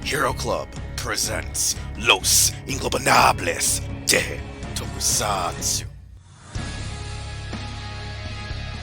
Hero Club presents Los Ingobernables de Tokusatsu.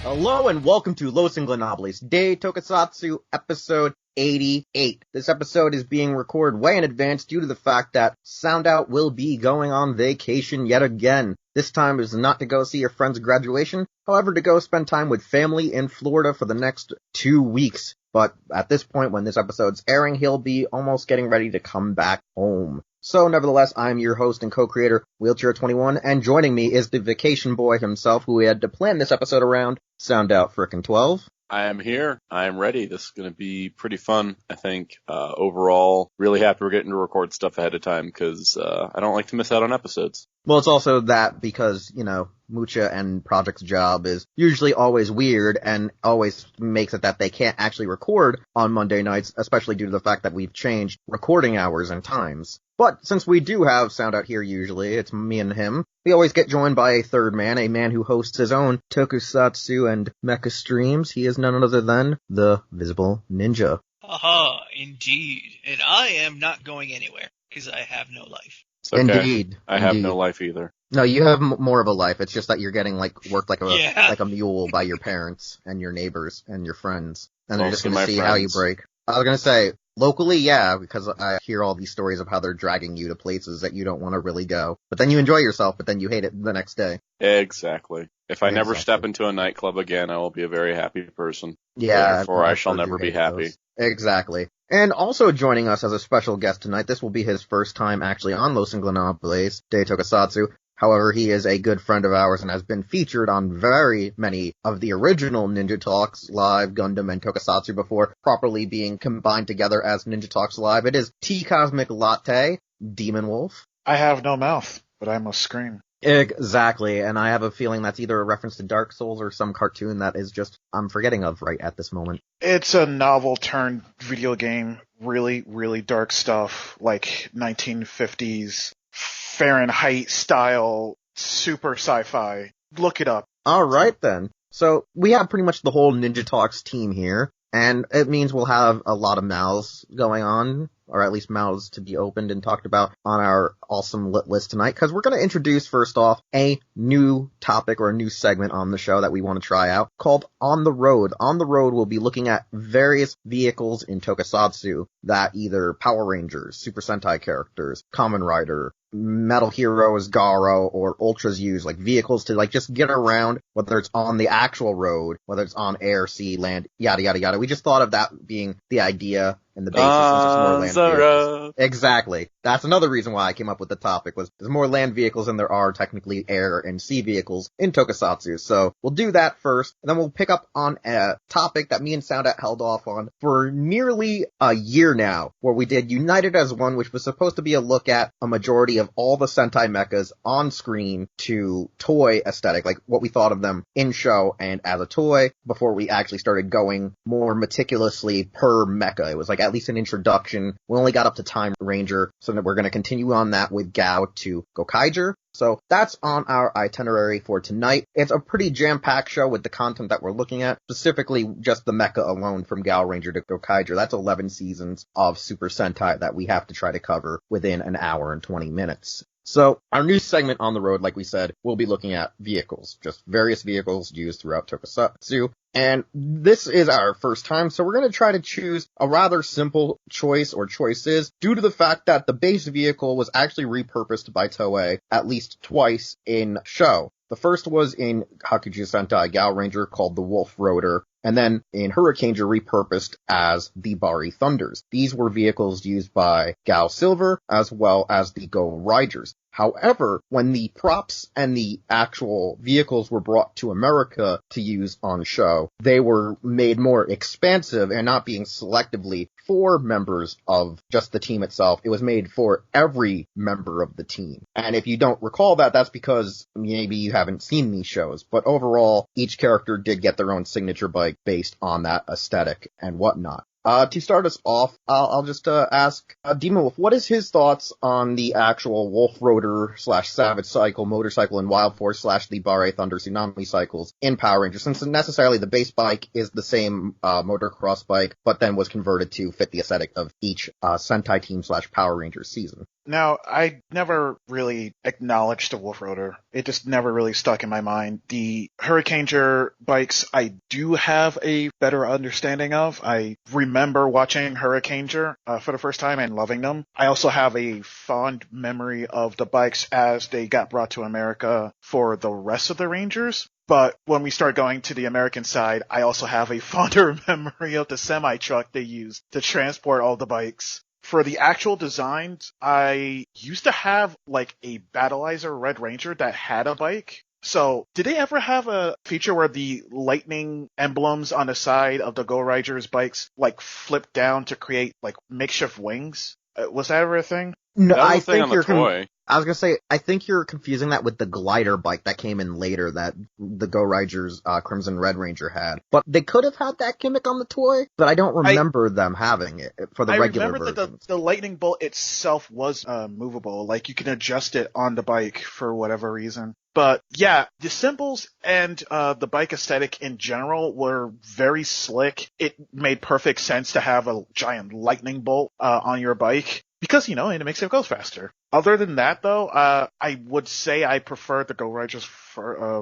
Hello and welcome to Los Ingobernables de Tokusatsu, episode 88. This episode is being recorded way in advance due to the fact that SoundOut will be going on vacation yet again. This time is not to go see your friend's graduation, however to go spend time with family in Florida for the next 2 weeks. But at this point when this episode's airing, he'll be almost getting ready to come back home. So nevertheless, I'm your host and co-creator, Wheelchair21, and joining me is the vacation boy himself who we had to plan this episode around, SoundOut frickin' 12. I am here. I am ready. This is going to be pretty fun, I think. Overall, really happy we're getting to record stuff ahead of time because I don't like to miss out on episodes. Well, it's also that because, Mucha and Project's job is usually always weird and always makes it that they can't actually record on Monday nights, especially due to the fact that we've changed recording hours and times. But since we do have SoundOut here usually, it's me and him, we always get joined by a third man, a man who hosts his own tokusatsu and mecha streams. He is none other than the Visible Ninja. Aha, indeed. And I am not going anywhere, because I have no life. It's okay. Indeed. I have no life either. No, you have more of a life. It's just that you're getting worked like a mule by your parents and your neighbors and your friends. And they're just going to see how you break. I was going to say, locally, yeah, because I hear all these stories of how they're dragging you to places that you don't want to really go. But then you enjoy yourself, but then you hate it the next day. Exactly. If I never step into a nightclub again, I will be a very happy person. Yeah. Therefore, I shall never be happy. Exactly. And also joining us as a special guest tonight, this will be his first time actually on Los Ingobernables de Tokusatsu. However, he is a good friend of ours and has been featured on very many of the original Ninja Talks Live, Gundam, and Tokusatsu before properly being combined together as Ninja Talks Live. It is T-CosmicLatte, Demonwolf. I have no mouth, but I must scream. Exactly, and I have a feeling that's either a reference to Dark Souls or some cartoon that is just I'm forgetting of right at this moment. It's a novel turned video game, really, really dark stuff, like 1950s Fahrenheit style, super sci-fi. Look it up. Alright then. So we have pretty much the whole Ninja Talks team here, and it means we'll have a lot of mouths going on, or at least mouths to be opened and talked about on our awesome lit list tonight, because we're going to introduce first off a new topic or a new segment on the show that we want to try out called On the Road. On the Road, we'll be looking at various vehicles in Tokusatsu that either Power Rangers, Super Sentai characters, Kamen Rider, Metal Heroes, Garo, or Ultras use, like vehicles to just get around, whether it's on the actual road, whether it's on air, sea, land, yada yada yada. We just thought of that being the idea and the basis since it's more land vehicles. Exactly. That's another reason why I came up with the topic, was there's more land vehicles than there are technically air and sea vehicles in Tokusatsu. So we'll do that first, and then we'll pick up on a topic that me and SoundOut held off on for nearly a year now, where we did United as One, which was supposed to be a look at a majority of all the Sentai mechas on screen to toy aesthetic, like what we thought of them in show and as a toy, before we actually started going more meticulously per mecha. It was at least an introduction. We only got up to Time Ranger, so that we're going to continue on that with Gao to Gokaiger. So that's on our itinerary for tonight. It's a pretty jam-packed show with the content that we're looking at, specifically just the mecha alone from Gaoranger to Gokaiger. That's 11 seasons of Super Sentai that we have to try to cover within an hour and 20 minutes. So our new segment On the Road, like we said, we'll be looking at vehicles, just various vehicles used throughout Tokusatsu. And this is our first time, so we're going to try to choose a rather simple choice or choices due to the fact that the base vehicle was actually repurposed by Toei at least twice in show. The first was in Hakuju Sentai Gaoranger called the Wolf Rotor, and then in Hurricaneger repurposed as the Bari Thunders. These were vehicles used by Gao Silver as well as the Gaorangers. However, when the props and the actual vehicles were brought to America to use on show, they were made more expansive and not being selectively for members of just the team itself. It was made for every member of the team. And if you don't recall that, that's because maybe you haven't seen these shows. But overall, each character did get their own signature bike based on that aesthetic and whatnot. To start us off, I'll just ask Demonwolf, what is his thoughts on the actual Wolf Rotor / Savage Cycle, Motorcycle, and Wild Force / the Bare Thunder Tsunami cycles in Power Rangers, since necessarily the base bike is the same motocross bike, but then was converted to fit the aesthetic of each Sentai team / Power Rangers season? Now, I never really acknowledged the Wolf Rotor. It just never really stuck in my mind. The Hurricaneger bikes I do have a better understanding of. I remember watching Hurricaneger for the first time and loving them. I also have a fond memory of the bikes as they got brought to America for the rest of the Rangers. But when we start going to the American side, I also have a fonder memory of the semi-truck they used to transport all the bikes. For the actual designs, I used to have like a Battleizer Red Ranger that had a bike. So, did they ever have a feature where the lightning emblems on the side of the Gaoranger's bikes like flipped down to create like makeshift wings? Was that ever a thing? No, That was I a thing on think the you're. toy. I was gonna say, I think you're confusing that with the glider bike that came in later that the Gaoranger's Crimson Red Ranger had. But they could have had that gimmick on the toy, but I don't remember them having it for the regular remember versions. that the lightning bolt itself was movable. Like you can adjust it on the bike for whatever reason. But yeah, the symbols and the bike aesthetic in general were very slick. It made perfect sense to have a giant lightning bolt on your bike. Because, it makes it go faster. Other than that, though, I would say I prefer the Gaoranger's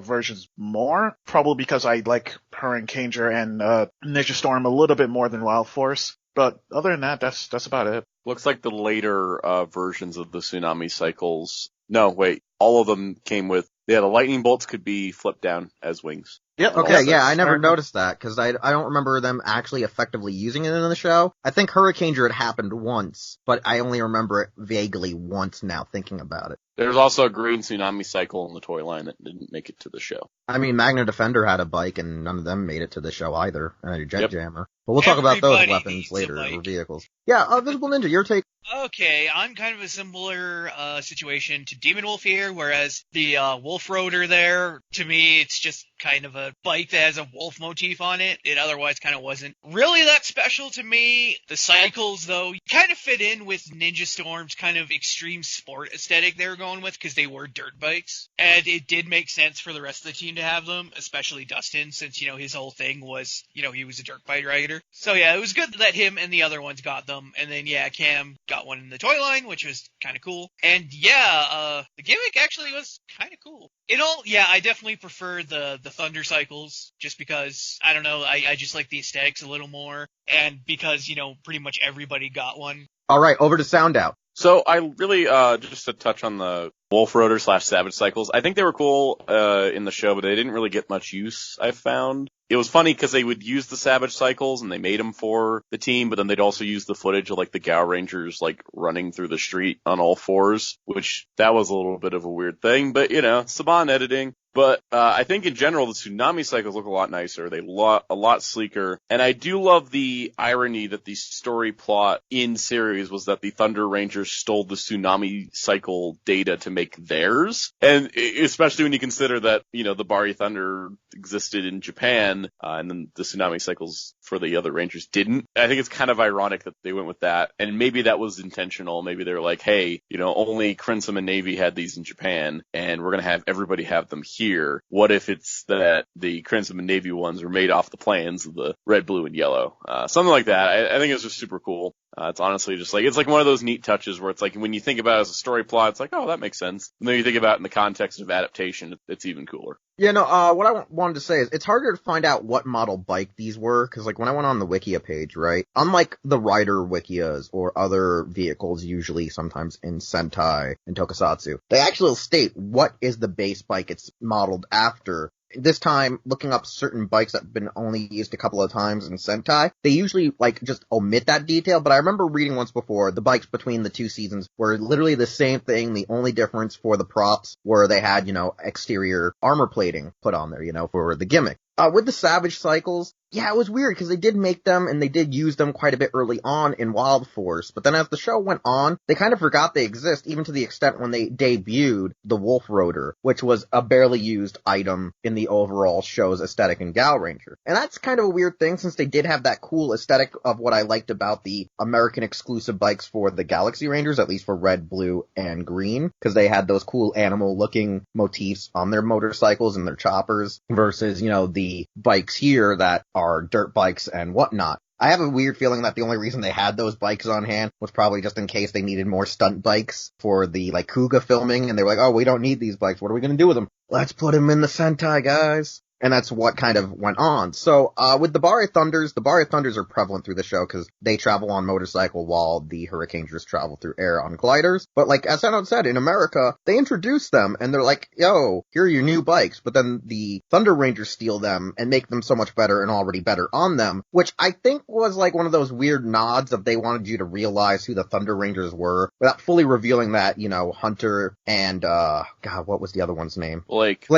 versions more. Probably because I like Hurricaneger and Ninja Storm a little bit more than Wild Force. But other than that, that's about it. Looks like the later versions of the Tsunami cycles. No, wait. All of them came with, the lightning bolts could be flipped down as wings. Yep. Okay, yeah, I never noticed that, because I don't remember them actually effectively using it in the show. I think Hurricaneger had happened once, but I only remember it vaguely once now, thinking about it. There's also a green Tsunami cycle in the toy line that didn't make it to the show. I mean, Magna Defender had a bike, and none of them made it to the show either, and a Jet Yep. Jammer. But we'll talk about those Everybody weapons needs a later, bike. or vehicles. Yeah, Visible Ninja, your take? Okay, I'm kind of a similar situation to Demonwolf here, whereas the Wolf Rotor there, to me, it's just kind of a bike that has a wolf motif on it. It otherwise kind of wasn't really that special to me. The cycles, though, kind of fit in with Ninja Storm's kind of extreme sport aesthetic they were going with, because they were dirt bikes. And it did make sense for the rest of the team to have them, especially Dustin, since, his whole thing was, he was a dirt bike rider. So yeah, it was good that him and the other ones got them. And then, yeah, Cam got one in the toy line, which was kind of cool. And yeah, the gimmick actually was kind of cool. I definitely prefer the Thunder cycles, just because, I don't know, I just like the aesthetics a little more, and because, pretty much everybody got one. Alright, over to Sound Out. So I really, just to touch on the Wolf Rotor / Savage cycles, I think they were cool in the show, but they didn't really get much use, I found. It was funny because they would use the Savage cycles and they made them for the team, but then they'd also use the footage of like the Gaorangers like running through the street on all fours, which that was a little bit of a weird thing, but Saban editing. But I think in general the Tsunami cycles look a lot nicer. They look a lot sleeker, and I do love the irony that the story plot in series was that the Thunder Rangers stole the Tsunami cycle data to make theirs, and especially when you consider that the Bare Thunder existed in Japan, and then the Tsunami cycles for the other Rangers didn't. I think it's kind of ironic that they went with that, and maybe that was intentional. Maybe they were like, hey, only Crimson and Navy had these in Japan, and we're gonna have everybody have them here. What if it's that the Crimson and Navy ones were made off the plans of the red, blue, and yellow? Something like that. I think it's just super cool. It's honestly just it's like one of those neat touches where it's like when you think about it as a story plot, it's like, oh, that makes sense. And then you think about it in the context of adaptation, it's even cooler. Yeah, no, what I wanted to say is it's harder to find out what model bike these were, because when I went on the Wikia page, right, unlike the Rider Wikias or other vehicles usually sometimes in Sentai and Tokusatsu, they actually state what is the base bike it's modeled after. This time, looking up certain bikes that have been only used a couple of times in Sentai, they usually, just omit that detail, but I remember reading once before, the bikes between the two seasons were literally the same thing. The only difference for the props were they had, exterior armor plating put on there, for the gimmick. With the Savage cycles, Yeah, it was weird because they did make them and they did use them quite a bit early on in Wild Force, but then as the show went on, they kind of forgot they exist, even to the extent when they debuted the Wolf Rotor, which was a barely used item in the overall show's aesthetic in Gaoranger. And that's kind of a weird thing since they did have that cool aesthetic of what I liked about the American exclusive bikes for the Galaxy Rangers, at least for red, blue, and green, because they had those cool animal-looking motifs on their motorcycles and their choppers versus, the bikes here that are dirt bikes and whatnot. I have a weird feeling that the only reason they had those bikes on hand was probably just in case they needed more stunt bikes for the, Kuga filming, and they were like, oh, we don't need these bikes, what are we gonna do with them? Let's put them in the Sentai, guys. And that's what kind of went on. So, with the Barre Thunders are prevalent through the show because they travel on motorcycle while the Hurricangers travel through air on gliders. But as Anon said, in America, they introduce them and they're like, yo, here are your new bikes. But then the Thunder Rangers steal them and make them so much better and already better on them, which I think was one of those weird nods of they wanted you to realize who the Thunder Rangers were without fully revealing that, Hunter and, God, what was the other one's name? Blake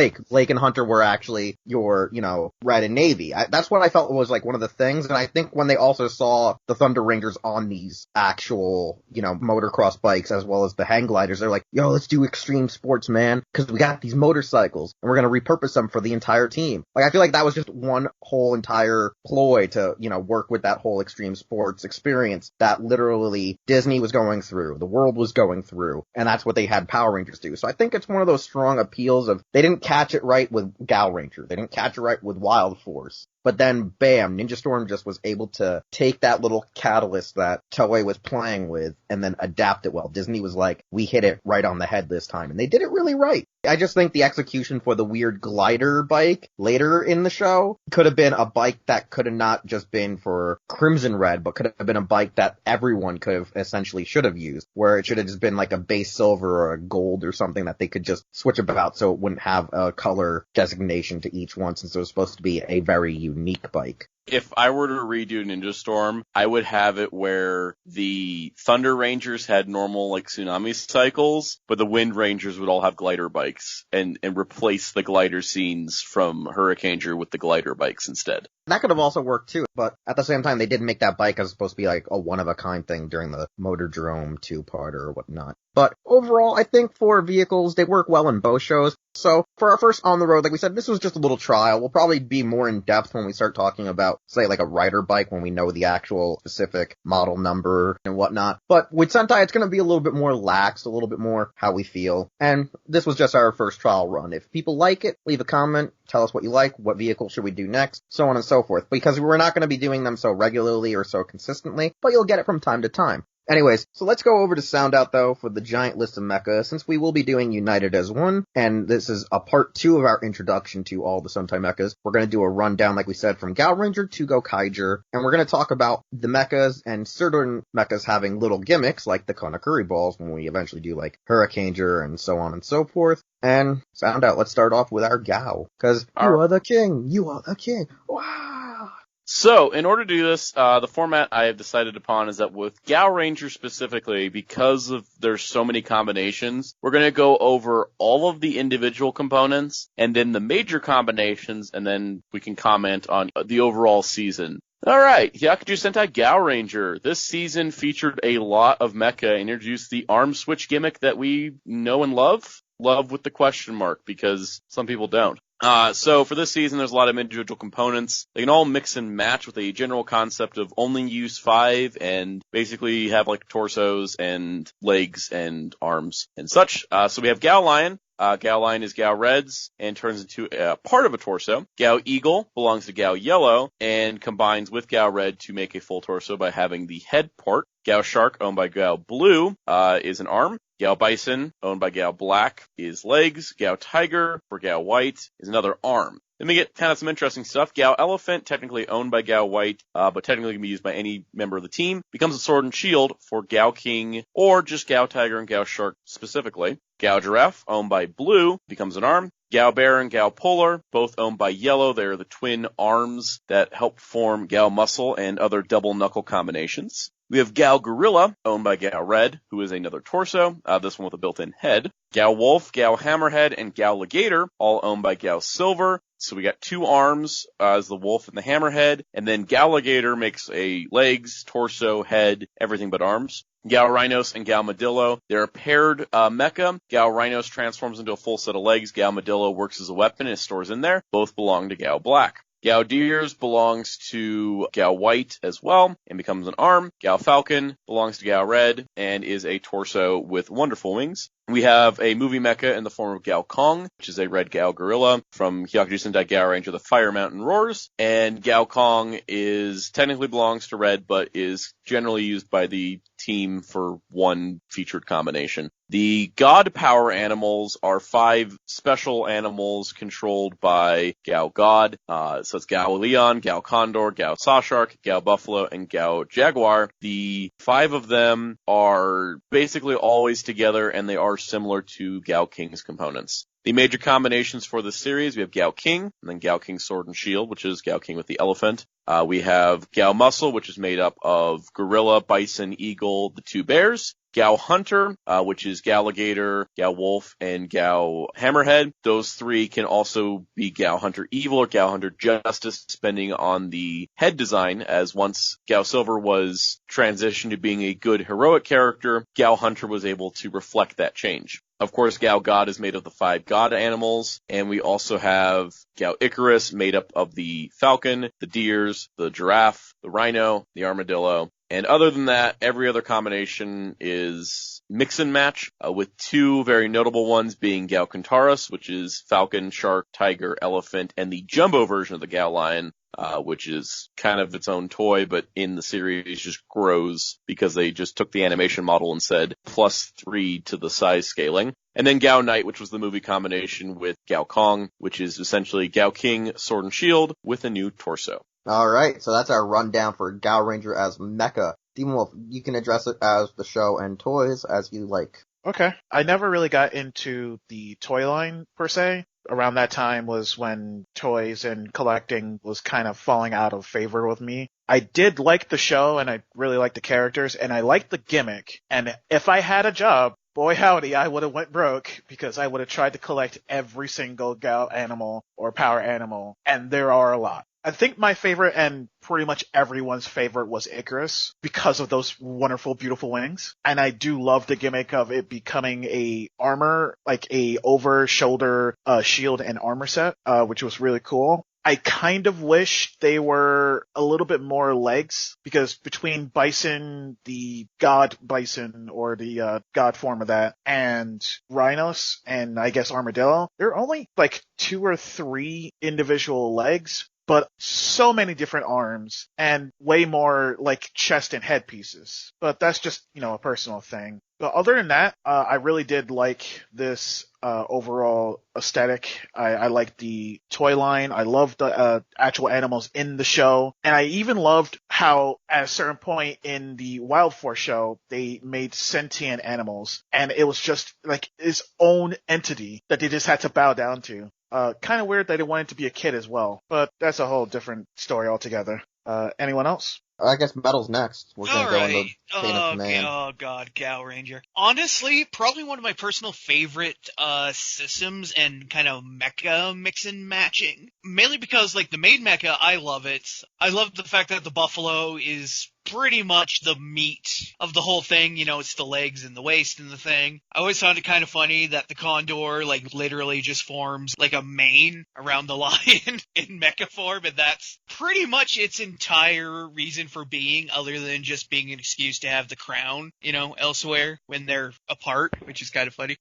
and Hunter were actually your, red and navy. That's what I felt was one of the things. And I think when they also saw the Thunder Rangers on these actual, motocross bikes as well as the hang gliders, they're like, yo, let's do extreme sports, man, because we got these motorcycles and we're going to repurpose them for the entire team. I feel like that was just one whole entire ploy to, work with that whole extreme sports experience that literally Disney was going through, the world was going through, and that's what they had Power Rangers do. So I think it's one of those strong appeals of they didn't catch it right with Gaoranger. They didn't catch it right with Wild Force. But then, bam, Ninja Storm just was able to take that little catalyst that Toei was playing with and then adapt it well. Disney was like, we hit it right on the head this time. And they did it really right. I just think the execution for the weird glider bike later in the show could have been a bike that could have not just been for Crimson Red, but could have been a bike that everyone could have essentially should have used, where it should have just been a base silver or a gold or something that they could just switch about so it wouldn't have a color designation to each one since it was supposed to be a very unique bike. If I were to redo Ninja Storm, I would have it where the Thunder Rangers had normal, tsunami cycles, but the Wind Rangers would all have glider bikes and replace the glider scenes from Hurricaneger with the glider bikes instead. That could have also worked too, but at the same time, they did make that bike as supposed to be a one-of-a-kind thing during the Motordrome 2-parter or whatnot. But overall, I think for vehicles, they work well in both shows. So for our first on the road, like we said, this was just a little trial. We'll probably be more in depth when we start talking about, say, a rider bike when we know the actual specific model number and whatnot. But with Sentai, it's going to be a little bit more lax, a little bit more how we feel. And this was just our first trial run. If people like it, leave a comment, tell us what you like, what vehicle should we do next, so on and so forth. Because we're not going to be doing them so regularly or so consistently, but you'll get it from time to time. Anyways, so let's go over to Sound Out, though, for the giant list of mecha, since we will be doing United as One, and this is a part 2 of our introduction to all the Sentai mechas. We're going to do a rundown, like we said, from Gaoranger to Gokaiger, and we're going to talk about the mechas and certain mechas having little gimmicks, like the Konakuri balls, when we eventually do, Hurricaneger and so on and so forth. And Sound Out, let's start off with our Gao, because you are the king, wow! So, in order to do this, the format I have decided upon is that with Gaoranger specifically, because of there's so many combinations, we're going to go over all of the individual components, and then the major combinations, and then we can comment on the overall season. Alright, Hyakuju Sentai Gaoranger. This season featured a lot of mecha, introduced the arm switch gimmick that we know and love. Love with the question mark, because some people don't. So for this season, there's a lot of individual components. They can all mix and match with a general concept of only use 5 and basically have torsos and legs and arms and such. So we have Gao Lion. Gao Lion is Gao Reds and turns into a part of a torso. Gao Eagle belongs to Gao Yellow and combines with Gao Red to make a full torso by having the head part. Gao Shark, owned by Gao Blue, is an arm. Gao Bison, owned by Gao Black, is legs. Gao Tiger, for Gao White, is another arm. Then we get kind of some interesting stuff. Gao Elephant, technically owned by Gao White, but technically can be used by any member of the team, becomes a sword and shield for Gao King, or just Gao Tiger and Gao Shark specifically. Gao Giraffe, owned by Blue, becomes an arm. Gao Bear and Gao Polar, both owned by Yellow. They're the twin arms that help form Gao Muscle and other double knuckle combinations. We have Gao Gorilla, owned by Gao Red, who is another torso, this one with a built-in head. Gao Wolf, Gao Hammerhead, and Gao Legator, all owned by Gao Silver. So we got 2 arms as the wolf and the hammerhead, and then Gaogator makes a legs, torso, head, everything but arms. Gaorainos and Gaomadillo, they're a paired mecha. Gaorainos transforms into a full set of legs. Gaomadillo works as a weapon and stores in there. Both belong to Gao Black. Gao Deers belongs to Gao White as well and becomes an arm. Gao Falcon belongs to Gao Red and is a torso with wonderful wings. We have a movie mecha in the form of Gao Kong, which is a red Gao gorilla from Hyakuju Sentai Gaoranger, the Fire Mountain Roars. And Gao Kong technically belongs to Red, but is generally used by the team for one featured combination. The God Power animals are 5 special animals controlled by Gao God. So it's Gao Leon, Gao Condor, Gao Sawshark, Gao Buffalo, and Gao Jaguar. The 5 of them are basically always together, and they are similar to Gao King's components. The major combinations for this series, we have Gao King, and then Gao King Sword and Shield, which is Gao King with the elephant. We have Gao Muscle, which is made up of Gorilla, Bison, Eagle, the 2 bears. Gao Hunter, which is Gaogator, Gao Wolf, and Gao Hammerhead. Those 3 can also be Gao Hunter Evil or Gao Hunter Justice, depending on the head design, as once Gao Silver was transitioned to being a good heroic character, Gao Hunter was able to reflect that change. Of course, Gao God is made of the 5 god animals, and we also have Gao Icarus, made up of the falcon, the deers, the giraffe, the rhino, the armadillo. And other than that, every other combination is mix and match, with 2 very notable ones being Gao Kantaros, which is falcon, shark, tiger, elephant, and the jumbo version of the Gao lion, which is kind of its own toy, but in the series just grows because they just took the animation model and said +3 to the size scaling. And then Gao Knight, which was the movie combination with Gao Kong, which is essentially Gao King Sword and Shield with a new torso. Alright, so that's our rundown for Gaoranger as Mecha. Demonwolf, you can address it as the show and toys as you like. Okay. I never really got into the toy line, per se. Around that time was when toys and collecting was kind of falling out of favor with me. I did like the show, and I really liked the characters, and I liked the gimmick. And if I had a job, boy howdy, I would have went broke, because I would have tried to collect every single Gao animal or power animal, and there are a lot. I think my favorite, and pretty much everyone's favorite, was Icarus because of those wonderful, beautiful wings. And I do love the gimmick of it becoming a armor, like a over-shoulder shield and armor set, which was really cool. I kind of wish they were a little bit more legs, because between Bison, the God Bison, or the God form of that, and Rhinos, and I guess Armadillo, there are only like 2 or 3 individual legs, but so many different arms, and way more like chest and head pieces. But that's just, a personal thing. But other than that, I really did like this overall aesthetic. I liked the toy line. I loved the actual animals in the show. And I even loved how, at a certain point in the Wild Force show, they made sentient animals. And it was just like its own entity that they just had to bow down to. Kind of weird that it wanted to be a kid as well, but that's a whole different story altogether. Anyone else? I guess Metal's next. We're going to go into chain of command. Oh god, Gaoranger. Honestly, probably one of my personal favorite systems and kind of mecha mix and matching. Mainly because, like, the main mecha, I love it. I love the fact that the buffalo is pretty much the meat of the whole thing. It's the legs and the waist and the thing. I always found it kind of funny that the condor, like, literally just forms like a mane around the lion in mecha form, and that's pretty much its entire reason for being, other than just being an excuse to have the crown, elsewhere when they're apart, which is kind of funny.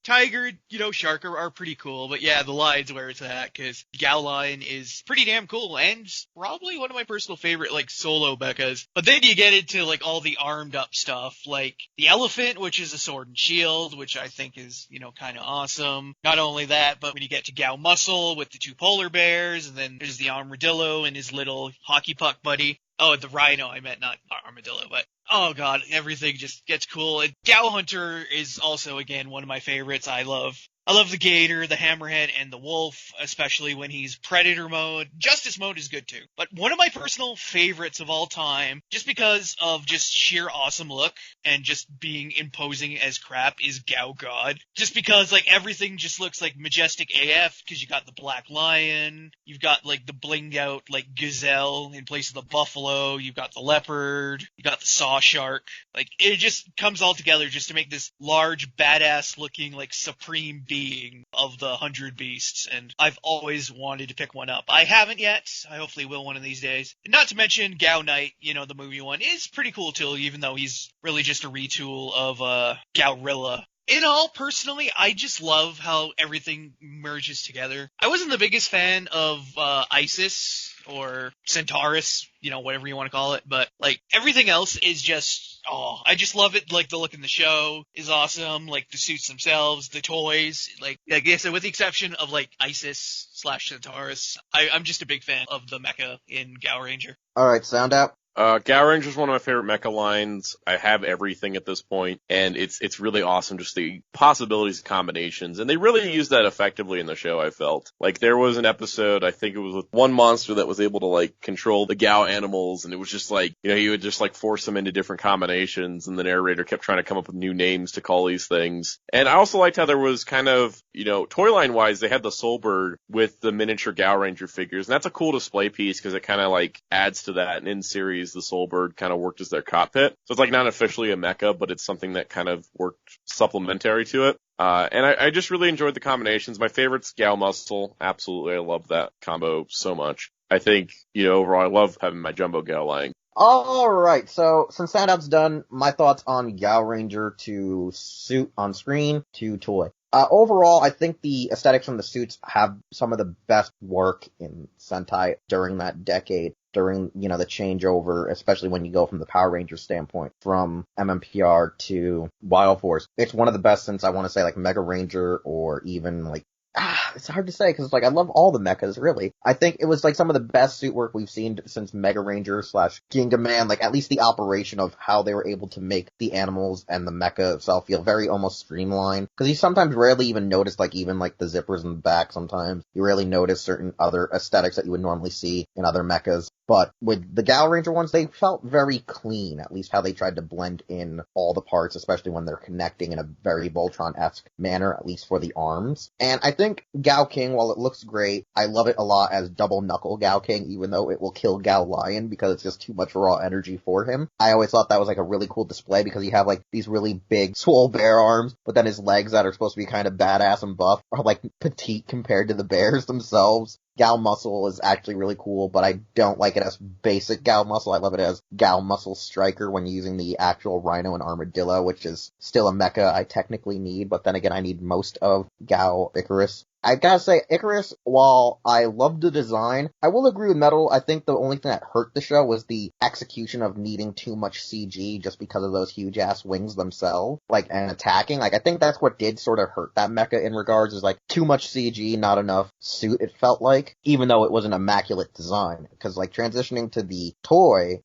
Tiger, shark are pretty cool, but yeah, the lion's where it's at, because Gao Lion is pretty damn cool, and probably one of my personal favorite, like, solo mechas. But then you get into, like, all the armed up stuff, like the elephant, which is a sword and shield, which I think is, kind of awesome. Not only that, but when you get to Gao Muscle with the 2 polar bears, and then there's the armadillo and his little hockey puck buddy. Oh, the rhino, I meant, not armadillo, but Oh god, everything just gets cool. And Gao Hunter is also, again, one of my favorites. I love the Gator, the Hammerhead, and the Wolf, especially when he's Predator mode. Justice mode is good too. But one of my personal favorites of all time, just because of just sheer awesome look and just being imposing as crap, is Gao God. Just because, like, everything just looks like majestic AF, because you got the Black Lion, you've got, like, the blinged out, like, Gazelle in place of the Buffalo, you've got the Leopard, you got the Saw Shark. Like, it just comes all together just to make this large, badass looking, like, supreme being of the 100 Beasts, and I've always wanted to pick one up. I haven't yet. I hopefully will one of these days. And not to mention Gao Knight, the movie one, is pretty cool too, even though he's really just a retool of Gaorilla. In all, personally, I just love how everything merges together. I wasn't the biggest fan of Isis or Centaurus, whatever you want to call it, but, like, everything else is just, I just love it. Like, the look in the show is awesome, like, the suits themselves, the toys, like I said, with the exception of, like, Isis/Centaurus, I'm just a big fan of the mecha in Gaoranger. Alright, sound out. Gaoranger is one of my favorite mecha lines. I have everything at this point, and it's really awesome, just the possibilities and combinations. And they really used that effectively in the show, I felt. Like, there was an episode, I think it was with one monster that was able to, like, control the Gao animals, and it was just like, he would just, like, force them into different combinations, and the narrator kept trying to come up with new names to call these things. And I also liked how there was kind of, toy line-wise, they had the Soulbird with the miniature Gaoranger figures, and that's a cool display piece, because it kind of, like, adds to that, and in series, the Soulbird kind of worked as their cockpit. So it's like not officially a mecha, but it's something that kind of worked supplementary to it. And I just really enjoyed the combinations. My favorite's Gao Muscle. Absolutely. I love that combo so much. I think, overall, I love having my Jumbo Gao lying. Alright, so since Soundout's done, my thoughts on Gaoranger to suit on screen to toy. Overall, I think the aesthetics from the suits have some of the best work in Sentai during that decade, during, the changeover, especially when you go from the Power Ranger standpoint, from MMPR to Wild Force. It's one of the best since, I want to say, like, Mega Ranger, or even, like, it's hard to say, because, like, I love all the mechas, really. I think it was, like, some of the best suit work we've seen since Mega Ranger / Ginga Man, like, at least the operation of how they were able to make the animals and the mecha itself feel very almost streamlined. Because you sometimes rarely even notice, like, even, like, the zippers in the back sometimes. You rarely notice certain other aesthetics that you would normally see in other mechas. But with the Gaoranger ones, they felt very clean, at least how they tried to blend in all the parts, especially when they're connecting in a very Voltron-esque manner, at least for the arms. And I think Gao King, while it looks great, I love it a lot as double knuckle Gao King, even though it will kill Gao Lion because it's just too much raw energy for him. I always thought that was like a really cool display because you have like these really big swole bear arms, but then his legs that are supposed to be kind of badass and buff are like petite compared to the bears themselves. Gao Muscle is actually really cool, but I don't like it as basic Gao Muscle. I love it as Gao Muscle Striker when using the actual Rhino and Armadillo, which is still a mecha I technically need, but then again I need most of Gao Icarus. I gotta say, Icarus, while I loved the design, I will agree with Metal. I think the only thing that hurt the show was the execution of needing too much CG just because of those huge-ass wings themselves, like, and attacking. Like, I think that's what did sort of hurt that mecha in regards, is like, too much CG, not enough suit, it felt like, even though it was an immaculate design. Because, like, transitioning to the toy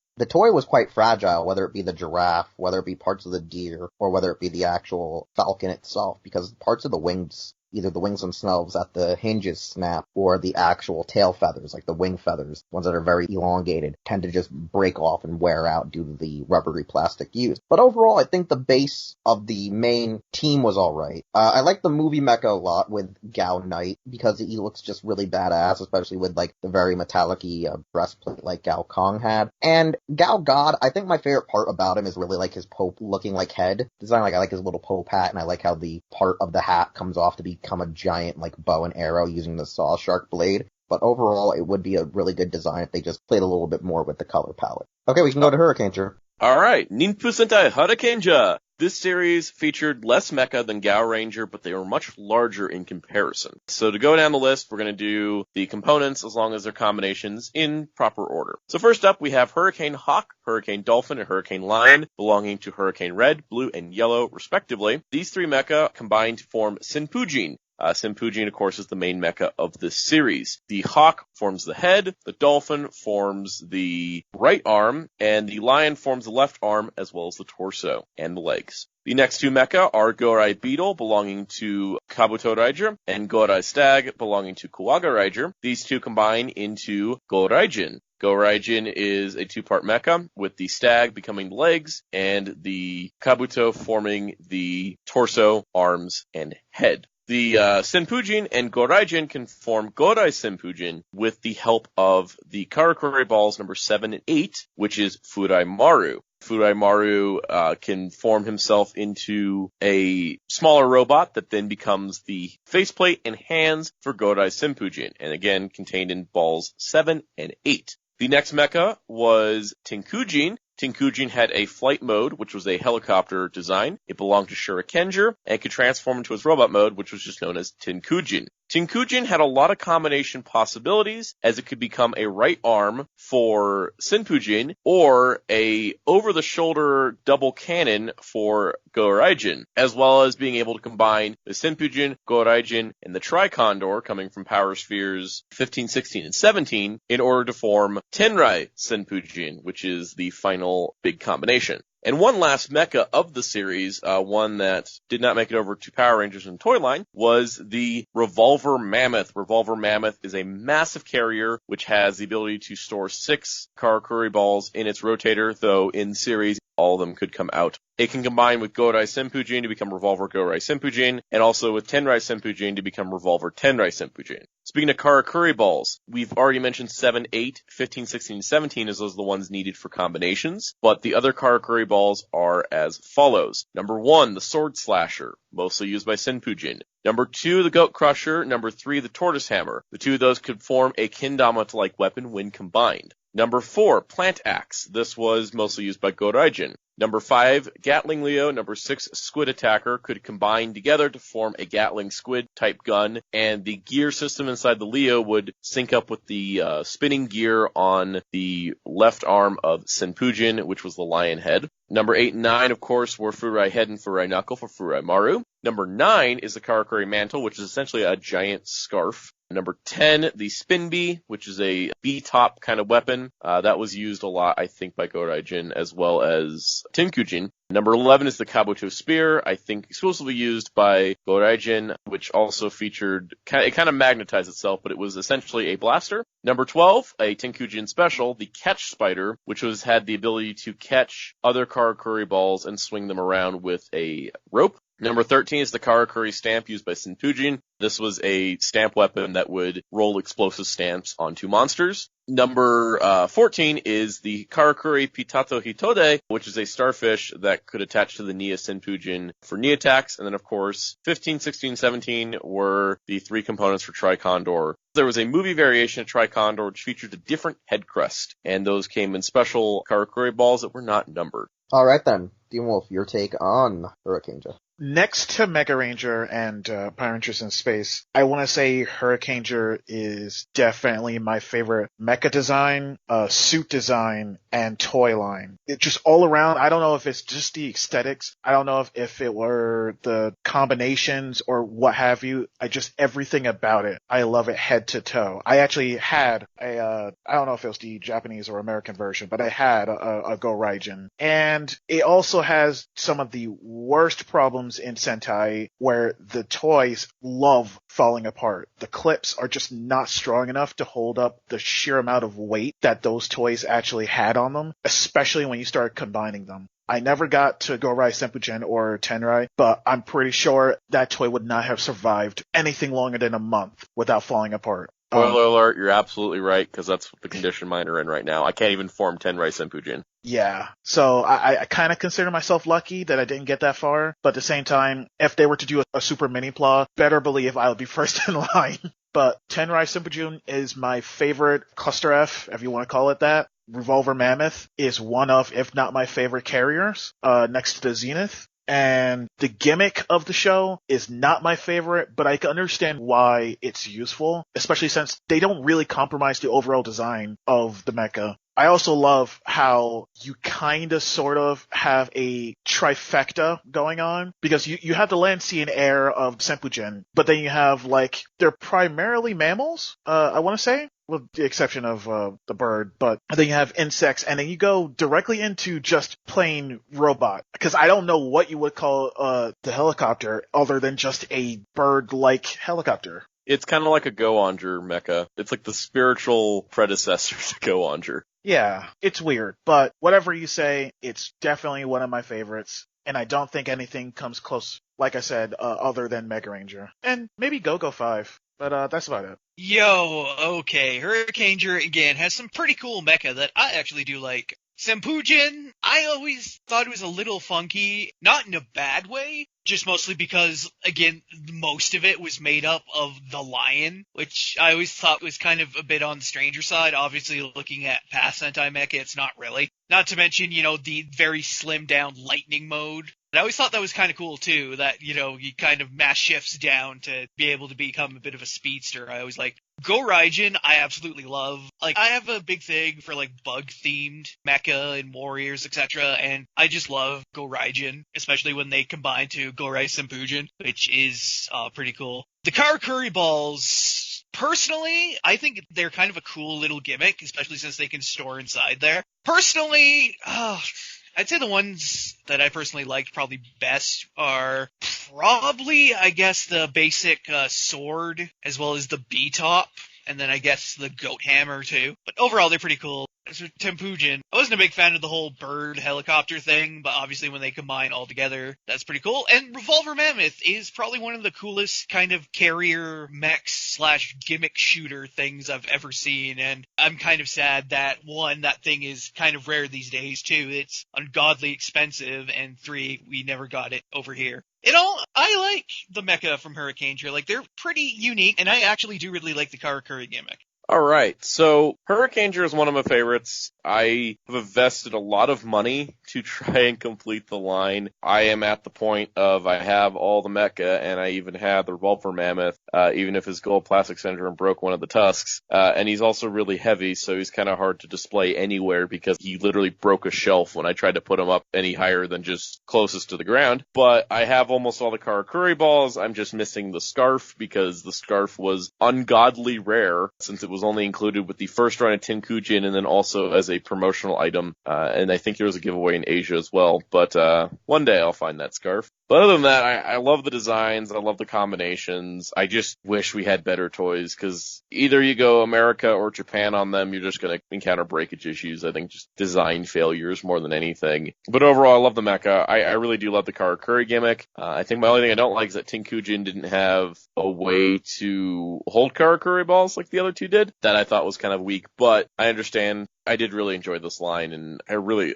was quite fragile, whether it be the giraffe, whether it be parts of the deer, or whether it be the actual falcon itself, because parts of the wings, either the wings themselves at the hinges snap, or the actual tail feathers, like the wing feathers, ones that are very elongated, tend to just break off and wear out due to the rubbery plastic used. But overall, I think the base of the main team was alright. I like the movie mecha a lot with Gao Knight, because he looks just really badass, especially with like the very metallic-y breastplate like Gao Kong had. And Gao God, I think my favorite part about him is really like his Pope looking like head design. Like, I like his little Pope hat, and I like how the part of the hat comes off to become a giant like bow and arrow using the saw shark blade. But overall, it would be a really good design if they just played a little bit more with the color palette. Okay, we can go to Hurricaneger. Alright, Ninpu Sentai Hurricaneger. This series featured less mecha than Gaoranger, but they were much larger in comparison. So to go down the list, we're going to do the components as long as they're combinations in proper order. So first up, we have Hurricane Hawk, Hurricane Dolphin, and Hurricane Lion, belonging to Hurricane Red, Blue, and Yellow, respectively. These three mecha combined to form Senpujin, Senpujin, of course, is the main mecha of this series. The hawk forms the head, the dolphin forms the right arm, and the lion forms the left arm, as well as the torso and the legs. The next two mecha are Gorai Beetle, belonging to Kabutoreiger, and Gorai Stag, belonging to Kuwagareiger. These two combine into Goraijin. Goraijin is a two-part mecha, with the stag becoming the legs, and the Kabuto forming the torso, arms, and head. The Senpujin and Goraijin can form Gorai Senpujin with the help of the Karakuri balls number 7 and 8, which is Furai Maru. Furai Maru can form himself into a smaller robot that then becomes the faceplate and hands for Gorai Senpujin, and again contained in balls 7 and 8. The next mecha was Tenkujin. Tenkujin had a flight mode, which was a helicopter design. It belonged to Shurikenger, and could transform into his robot mode, which was just known as Tenkujin. Tenkujin had a lot of combination possibilities, as it could become a right arm for Senpujin, or a over-the-shoulder double cannon for Goraijin, as well as being able to combine the Senpujin, Goraijin, and the Tricondor, coming from Power Spheres 15, 16, and 17, in order to form Tenrai Senpujin, which is the final big combination. And one last mecha of the series, one that did not make it over to Power Rangers and Toyline, was the Revolver Mammoth. Revolver Mammoth is a massive carrier which has the ability to store 6 Karakuri balls in its rotator, though in series all of them could come out. It can combine with Gorai Senpujin to become Revolver Gorai Senpujin, and also with Tenrai Senpujin to become Revolver Tenrai Senpujin. Speaking of Karakuri balls, we've already mentioned 7, 8, 15, 16, and 17 as those are the ones needed for combinations, but the other Karakuri balls are as follows. Number 1, the Sword Slasher, mostly used by Senpujin. Number 2, the Goat Crusher. Number 3, the Tortoise Hammer. The two of those could form a Kendama-like weapon when combined. Number 4, Plant Axe. This was mostly used by Goraijin. Number 5, Gatling Leo. Number 6, Squid Attacker could combine together to form a Gatling Squid type gun, and the gear system inside the Leo would sync up with the spinning gear on the left arm of Senpujin, which was the lion head. Number 8 and 9, of course, were Furai Head and Furai Knuckle for Furai Maru. Number 9 is the Karakuri Mantle, which is essentially a giant scarf. Number 10, the Spin Bee, which is a bee-top kind of weapon. That was used a lot, I think, by Goraijin as well as Tenkujin. Number 11 is the Kabuto Spear, I think exclusively used by Goraijin, which also featured, it kind of magnetized itself, but it was essentially a blaster. Number 12, a Tenkujin special, the Catch Spider, which had the ability to catch other Karakuri balls and swing them around with a rope. Number 13 is the Karakuri Stamp used by Senpujin. This was a stamp weapon that would roll explosive stamps onto monsters. Number 14 is the Karakuri Pitato Hitode, which is a starfish that could attach to the Nia Senpujin for knee attacks. And then, of course, 15, 16, 17 were the 3 components for Tricondor. There was a movie variation of Tricondor which featured a different head crest, and those came in special Karakuri balls that were not numbered. All right then, Demonwolf, your take on Hurricaneja. Next to Mega Ranger and Power Rangers in Space, I want to say Hurricaneger is definitely my favorite mecha design, suit design, and toy line. It just all around, I don't know if it's just the aesthetics, I don't know if it were the combinations or what have you, everything about it, I love it head to toe. I actually had I don't know if it was the Japanese or American version, but I had a Goraijin. And it also has some of the worst problems in Sentai where the toys love falling apart. The clips are just not strong enough to hold up the sheer amount of weight that those toys actually had on them, especially when you start combining them. I never got to Gorai Senpujin or Tenrai, but I'm pretty sure that toy would not have survived anything longer than a month without falling apart. Spoiler alert, you're absolutely right, because that's the condition mine are in right now. I can't even form Tenrai Senpujin. Yeah, so I kind of consider myself lucky that I didn't get that far, but at the same time, if they were to do a super mini-plot, better believe I'll be first in line. But Tenrai Senpujin is my favorite cluster F, if you want to call it that. Revolver Mammoth is one of, if not my favorite carriers, next to the Zenith. And the gimmick of the show is not my favorite, but I can understand why it's useful, especially since they don't really compromise the overall design of the mecha. I also love how you kinda sort of have a trifecta going on, because you have the land, sea, and air of Senpujin, but then you have, like, they're primarily mammals, I wanna say, with the exception of the bird, but then you have insects, and then you go directly into just plain robot, because I don't know what you would call the helicopter other than just a bird-like helicopter. It's kind of like a Gaoranger mecha. It's like the spiritual predecessor to Gaoranger. Yeah, it's weird, but whatever you say, it's definitely one of my favorites, and I don't think anything comes close, like I said, other than Mega Ranger. And maybe Go-Go 5, but that's about it. Yo, okay, Hurricaneger, again, has some pretty cool mecha that I actually do like. Senpujin, I always thought it was a little funky, not in a bad way, just mostly because, again, most of it was made up of the lion, which I always thought was kind of a bit on the stranger side. Obviously, looking at past Sentai mecha, it's not really. Not to mention, the very slimmed down lightning mode. And I always thought that was kind of cool, too, that, you kind of mass shifts down to be able to become a bit of a speedster. I always like Gaoranger, I absolutely love. Like, I have a big thing for, like, bug-themed mecha and warriors, etc., and I just love Gaoranger, especially when they combine to Gorai Senpujin, which is pretty cool. The Karakuri balls, personally, I think they're kind of a cool little gimmick, especially since they can store inside there. Personally, I'd say the ones that I personally liked probably best are probably, I guess, the basic sword, as well as the B-top, and then I guess the goat hammer too. But overall, they're pretty cool. As for Senpujin, I wasn't a big fan of the whole bird helicopter thing, but obviously when they combine all together, that's pretty cool. And Revolver Mammoth is probably one of the coolest kind of carrier mech / gimmick shooter things I've ever seen, and I'm kind of sad that, one, that thing is kind of rare these days, two, it's ungodly expensive, and three, we never got it over here. I like the mecha from Hurricaneger. Like, they're pretty unique, and I actually do really like the Karakuri gimmick. Alright, so Hurricaneger is one of my favorites. I have invested a lot of money to try and complete the line. I am at the point of I have all the mecha, and I even have the Revolver Mammoth, even if his gold plastic syndrome broke one of the tusks. And he's also really heavy, so he's kind of hard to display anywhere because he literally broke a shelf when I tried to put him up any higher than just closest to the ground. But I have almost all the Karakuri balls. I'm just missing the scarf because the scarf was ungodly rare since it was only included with the first run of Tenkujin and then also as a promotional item. And I think there was a giveaway in Asia as well. But one day I'll find that scarf. But other than that, I love the designs. I love the combinations. I just wish we had better toys because either you go America or Japan on them, you're just going to encounter breakage issues. I think just design failures more than anything. But overall, I love the mecha. I really do love the Karakuri gimmick. I think my only thing I don't like is that Tenkujin didn't have a way to hold Karakuri balls like the other two did. That I thought was kind of weak, but I understand. I did really enjoy this line, and I really,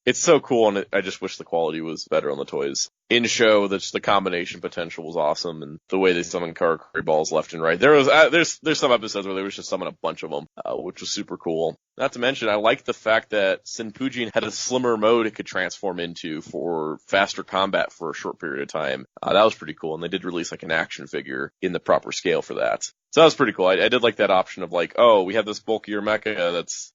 it's so cool, and I just wish the quality was better on the toys. In show, the combination potential was awesome, and the way they summon Karakuri balls left and right. There's some episodes where they was just summon a bunch of them, which was super cool. Not to mention, I like the fact that Senpujin had a slimmer mode it could transform into for faster combat for a short period of time. That was pretty cool, and they did release like an action figure in the proper scale for that. So that was pretty cool. I did like that option of like, oh, we have this bulkier mecha that's,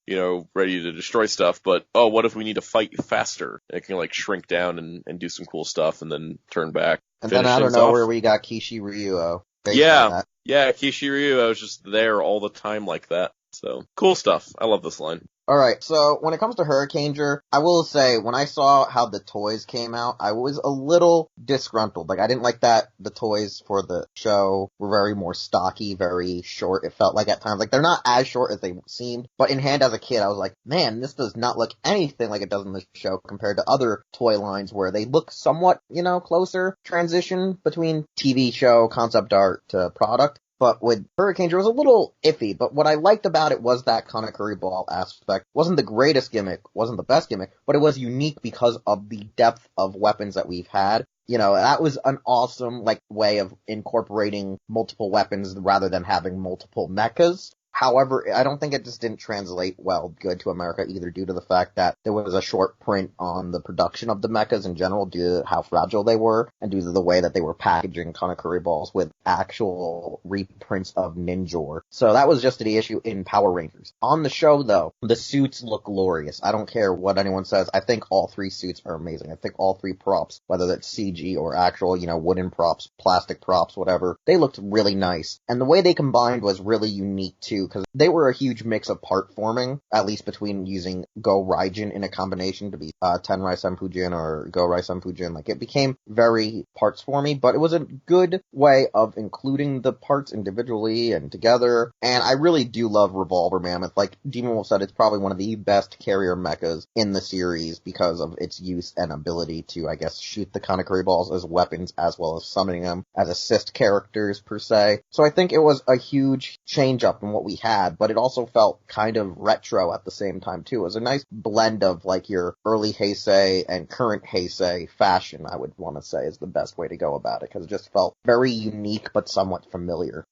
ready to destroy stuff, but oh, what if we need to fight faster? It can like shrink down and do some cool stuff and then turn back. And then I don't know where we got Kishi Ryuo. Yeah, Kishi Ryuo was just there all the time like that. So, cool stuff. I love this line. Alright, so when it comes to Hurricaneger, I will say, when I saw how the toys came out, I was a little disgruntled. Like, I didn't like that the toys for the show were very more stocky, very short, it felt like at times. Like, they're not as short as they seemed, but in hand as a kid, I was like, man, this does not look anything like it does in the show compared to other toy lines where they look somewhat, closer transition between TV show, concept art to product. But with Hurricaneger, it was a little iffy, but what I liked about it was that Karakuri ball aspect. Wasn't the greatest gimmick, wasn't the best gimmick, but it was unique because of the depth of weapons that we've had. That was an awesome, way of incorporating multiple weapons rather than having multiple mechas. However, I don't think it just didn't translate good to America either, due to the fact that there was a short print on the production of the mechas in general due to how fragile they were and due to the way that they were packaging Karakuri balls with actual reprints of Ninjor. So that was just the issue in Power Rangers. On the show, though, the suits look glorious. I don't care what anyone says. I think all three suits are amazing. I think all three props, whether that's CG or actual, wooden props, plastic props, whatever, they looked really nice. And the way they combined was really unique, too, because they were a huge mix of part forming, at least between using Gaoranger in a combination to be Tenrai Senpujin or Gorai Senpujin. Like, it became very parts formy, but it was a good way of including the parts individually and together. And I really do love Revolver Mammoth. Like Demonwolf said, it's probably one of the best carrier mechas in the series because of its use and ability to, I guess, shoot the Karakuri balls as weapons as well as summoning them as assist characters per se. So I think it was a huge change up in what we had, but it also felt kind of retro at the same time too. It was a nice blend of like your early Heisei and current Heisei fashion, I would want to say is the best way to go about it, because it just felt very unique but somewhat familiar.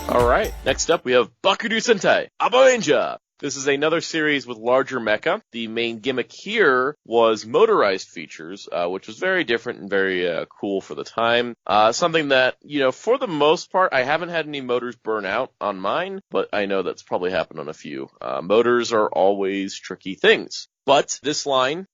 Alright, next up we have Bakudu Sentai, Gaoranger. This is another series with larger mecha. The main gimmick here was motorized features, which was very different and very cool for the time. Something that, for the most part, I haven't had any motors burn out on mine, but I know that's probably happened on a few. Motors are always tricky things. But this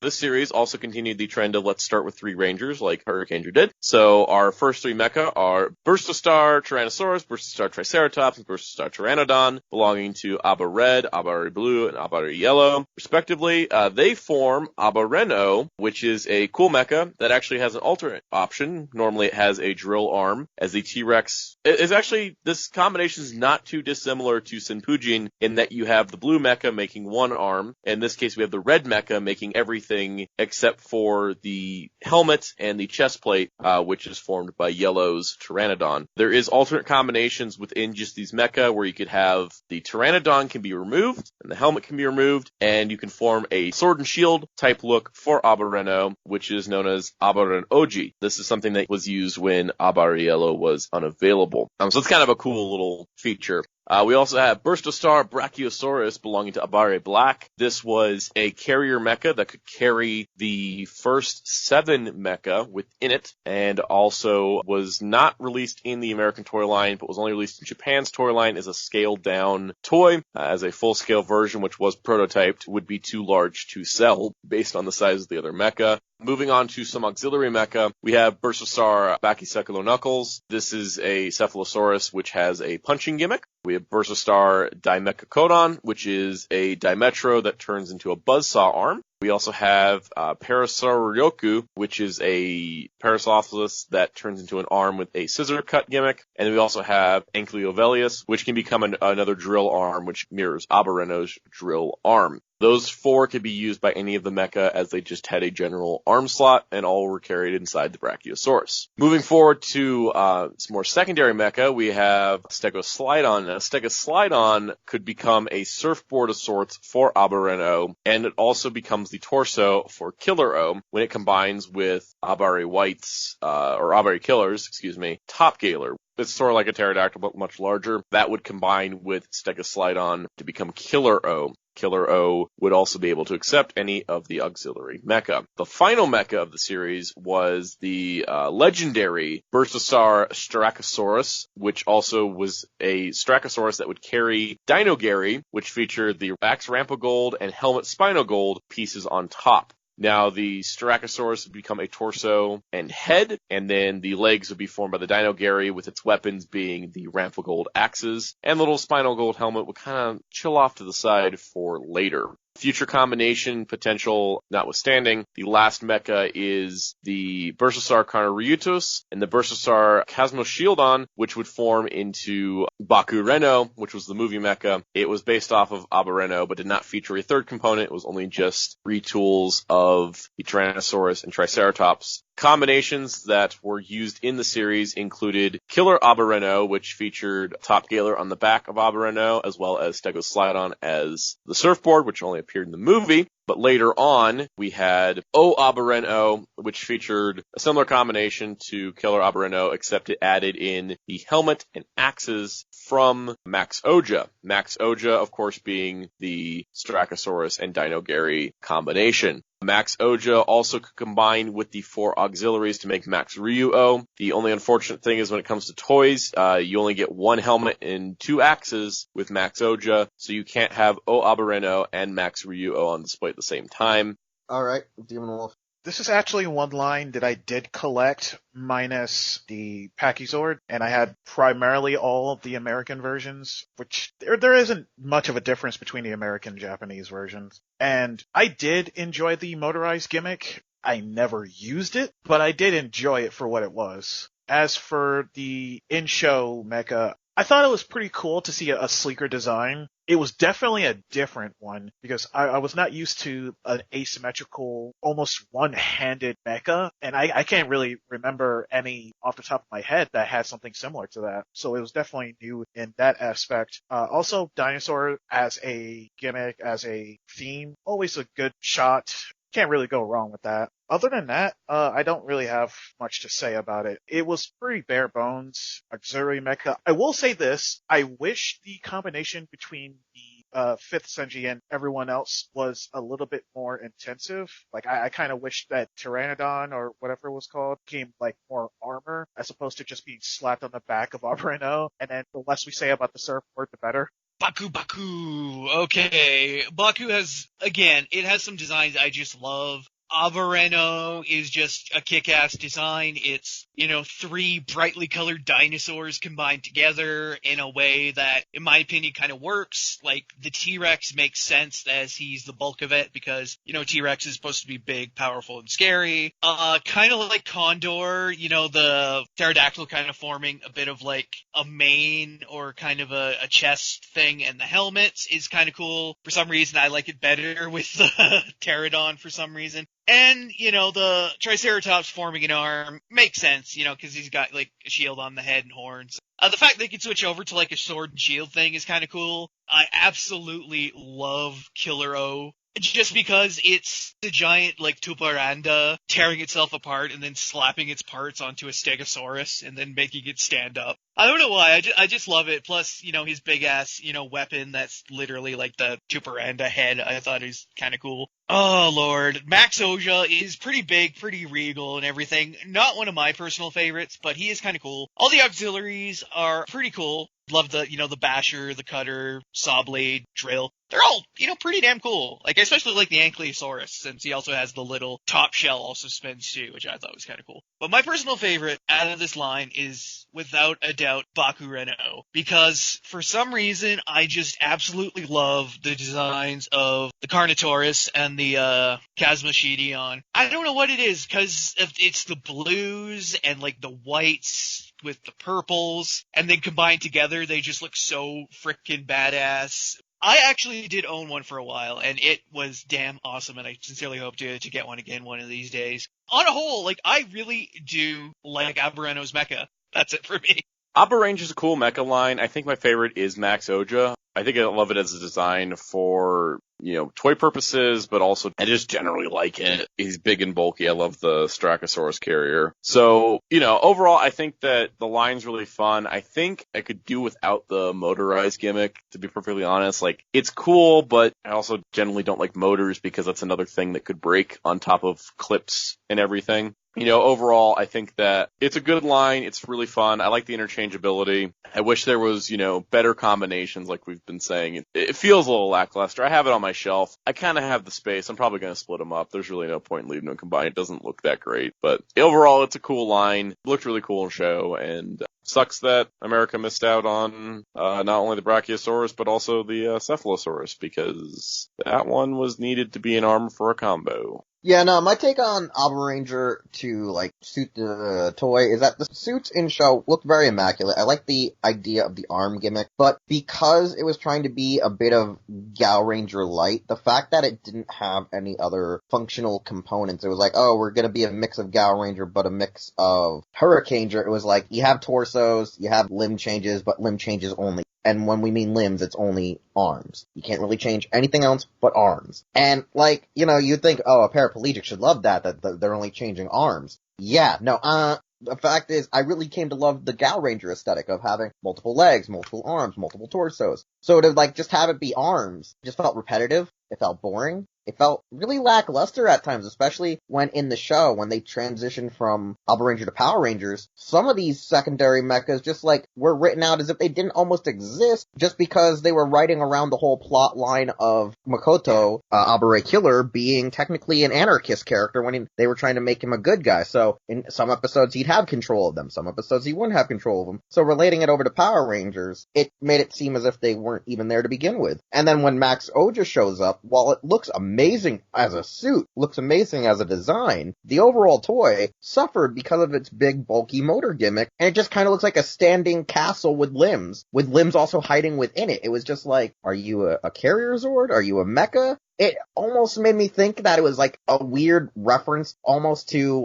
series also continued the trend of let's start with 3 Rangers, like Hurricaneger did. So our first 3 mecha are Bursostar Tyrannosaurus, Bursostar Triceratops, and Bursostar Pteranodon, belonging to Aba Red, Aba Blue, and Aba Yellow, respectively. They form Aba Reno, which is a cool mecha that actually has an alternate option. Normally it has a drill arm, as the T-Rex is actually, this combination is not too dissimilar to Senpujin in that you have the blue mecha making one arm. In this case, we have the red mecha making everything except for the helmet and the chest plate, which is formed by Yellow's Pteranodon. There is alternate combinations within just these mecha where you could have the Pteranodon can be removed and the helmet can be removed, and you can form a sword and shield type look for Abareno, which is known as Abaren Oji. This is something that was used when Abariello was unavailable. So it's kind of a cool little feature. We also have Burstostar Brachiosaurus belonging to Abare Black. This was a carrier mecha that could carry the first 7 mecha within it, and also was not released in the American toy line, but was only released in Japan's toy line as a scaled down toy. As a full scale version, which was prototyped, would be too large to sell based on the size of the other mecha. Moving on to some auxiliary mecha, we have Bursostar Brachycephaloknuckles. This is a Cephalosaurus which has a punching gimmick. We have Bursostar Dimechacodon, which is a Dimetro that turns into a buzzsaw arm. We also have Parasauryoku, which is a Parasaurolophus that turns into an arm with a scissor cut gimmick. And then we also have Ankylovelius, which can become another drill arm, which mirrors Abareno's drill arm. Those 4 could be used by any of the mecha as they just had a general arm slot, and all were carried inside the Brachiosaurus. Moving forward to some more secondary mecha, we have Stegoslydon. Now, Stegoslydon could become a surfboard of sorts for Abareno, and it also becomes the torso for Killer O when it combines with Abare White's, or Abare Killer's, Top Galer. It's sort of like a pterodactyl, but much larger. That would combine with Stegoslydon to become Killer O. Killer O would also be able to accept any of the auxiliary mecha. The final mecha of the series was the legendary Bursostar Strachosaurus, which also was a Strachosaurus that would carry Dino Gary, which featured the Axe Rampogold and Helmet Spinogold pieces on top. Now, the Styracosaurus would become a torso and head, and then the legs would be formed by the Dino Gary, with its weapons being the Ramphogold axes, and the little Spinal Gold helmet would kind of chill off to the side for later. Future combination potential notwithstanding, the last mecha is the Bursostar Carnaryutos and the Bursostar Cosmoshieldon, which would form into Baku Reno, which was the movie mecha. It was based off of Abareno, but did not feature a third component. It was only just retools of the Tyrannosaurus and Triceratops. Combinations that were used in the series included Killer Abareno, which featured Top Galer on the back of Abareno, as well as Stegoslydon as the surfboard, which only appeared in the movie. But later on, we had O Abereno, which featured a similar combination to Killer Abereno, except it added in the helmet and axes from Max Oja. Max Oja, of course, being the Strachosaurus and Dino Gary combination. Max Oja also could combine with the 4 auxiliaries to make Max Ryuo. The only unfortunate thing is when it comes to toys, you only get 1 helmet and 2 axes with Max Oja, so you can't have O Abereno and Max Ryuo on display at the same time. Alright, Demonwolf. This is actually one line that I did collect, minus the Pachysord, and I had primarily all of the American versions, which there isn't much of a difference between the American and Japanese versions. And I did enjoy the motorized gimmick. I never used it, but I did enjoy it for what it was. As for the in-show mecha, I thought it was pretty cool to see a sleeker design. It was definitely a different one because I was not used to an asymmetrical, almost one-handed mecha, and I can't really remember any off the top of my head that had something similar to that. So it was definitely new in that aspect. Also, dinosaur as a gimmick, as a theme, always a good shot. Can't really go wrong with that. Other than that, I don't really have much to say about it. It was pretty bare bones, auxiliary mecha. I will say this, I wish the combination between the 5th Senji and everyone else was a little bit more intensive. Like, I kind of wish that Pteranodon, or whatever it was called, became, like, more armor, as opposed to just being slapped on the back of Abereno, and then the less we say about the surfboard, the better. Baku. Okay. Baku has, again, it has some designs I just love. Abereno is just a kick-ass design. It's, 3 brightly colored dinosaurs combined together in a way that, in my opinion, kind of works. Like, the T-Rex makes sense as he's the bulk of it because, T-Rex is supposed to be big, powerful, and scary. Kind of like Condor, the pterodactyl kind of forming a bit of like a mane or kind of a chest thing, and the helmets is kind of cool. For some reason, I like it better with the pterodon for some reason. And, the Triceratops forming an arm makes sense, because he's got, like, a shield on the head and horns. The fact they can switch over to, like, a sword and shield thing is kind of cool. I absolutely love Killer O. Just because it's the giant, like, Tupperanda tearing itself apart and then slapping its parts onto a Stegosaurus and then making it stand up. I don't know why, I just love it. Plus, his big-ass, weapon that's literally like the Tupperanda head, I thought is kind of cool. Oh, Lord. Max Oja is pretty big, pretty regal and everything. Not one of my personal favorites, but he is kind of cool. All the auxiliaries are pretty cool. Love the, the basher, the cutter, saw blade, drill. They're all, pretty damn cool. Like, I especially like the Ankylosaurus, since he also has the little top shell also spins too, which I thought was kind of cool. But my personal favorite out of this line is, without a doubt, Bakureno. Because, for some reason, I just absolutely love the designs of the Carnotaurus and the Chasmoschidion. I don't know what it is, because it's the blues and, like, the whites with the purples, and then combined together, they just look so frickin' badass. I actually did own one for a while, and it was damn awesome, and I sincerely hope to get one again one of these days. On a whole, like, I really do like Abereno's mecha. That's it for me. Gaoranger is a cool mecha line. I think my favorite is Max Oja. I think I love it as a design for, toy purposes, but also I just generally like it. He's big and bulky. I love the Strachosaurus carrier. So, overall, I think that the line's really fun. I think I could do without the motorized gimmick, to be perfectly honest. Like, it's cool, but I also generally don't like motors because that's another thing that could break on top of clips and everything. Overall, I think that it's a good line. It's really fun. I like the interchangeability. I wish there was, better combinations like we've been saying. It feels a little lackluster. I have it on my shelf. I kind of have the space. I'm probably going to split them up. There's really no point in leaving them combined. It doesn't look that great. But overall, it's a cool line. It looked really cool in show. And sucks that America missed out on not only the Brachiosaurus, but also the Cephalosaurus, because that one was needed to be an arm for a combo. Yeah, no, my take on Gaoranger to, like, suit the toy is that the suits in show look very immaculate. I like the idea of the arm gimmick, but because it was trying to be a bit of Gaoranger light, the fact that it didn't have any other functional components, it was like, oh, we're gonna be a mix of Gaoranger, but a mix of Hurricaneger. It was like, you have torsos, you have limb changes, but limb changes only. and when we mean limbs, it's only arms. You can't really change anything else but arms. And, like, you know, you'd think, oh, a paraplegic should love that they're only changing arms. Yeah, no, the fact is, I really came to love the Gaoranger aesthetic of having multiple legs, multiple arms, multiple torsos. So to, like, just have it be arms just felt repetitive. It felt boring. It felt really lackluster at times, especially when in the show, when they transitioned from Alpha Ranger to Power Rangers, some of these secondary mechas just, like, were written out as if they didn't almost exist just because they were writing around the whole plot line of Makoto, Abare Killer, being technically an anarchist character when they were trying to make him a good guy. So in some episodes he'd have control of them, some episodes he wouldn't have control of them. So relating it over to Power Rangers, it made it seem as if they weren't even there to begin with. And then when Max Oja shows up, while it looks amazing as a suit, looks amazing as a design, the overall toy suffered because of its big, bulky motor gimmick, and it just kind of looks like a standing castle with limbs also hiding within it. It was just like, are you a carrier Zord? Are you a mecha? It almost made me think that it was like a weird reference almost to,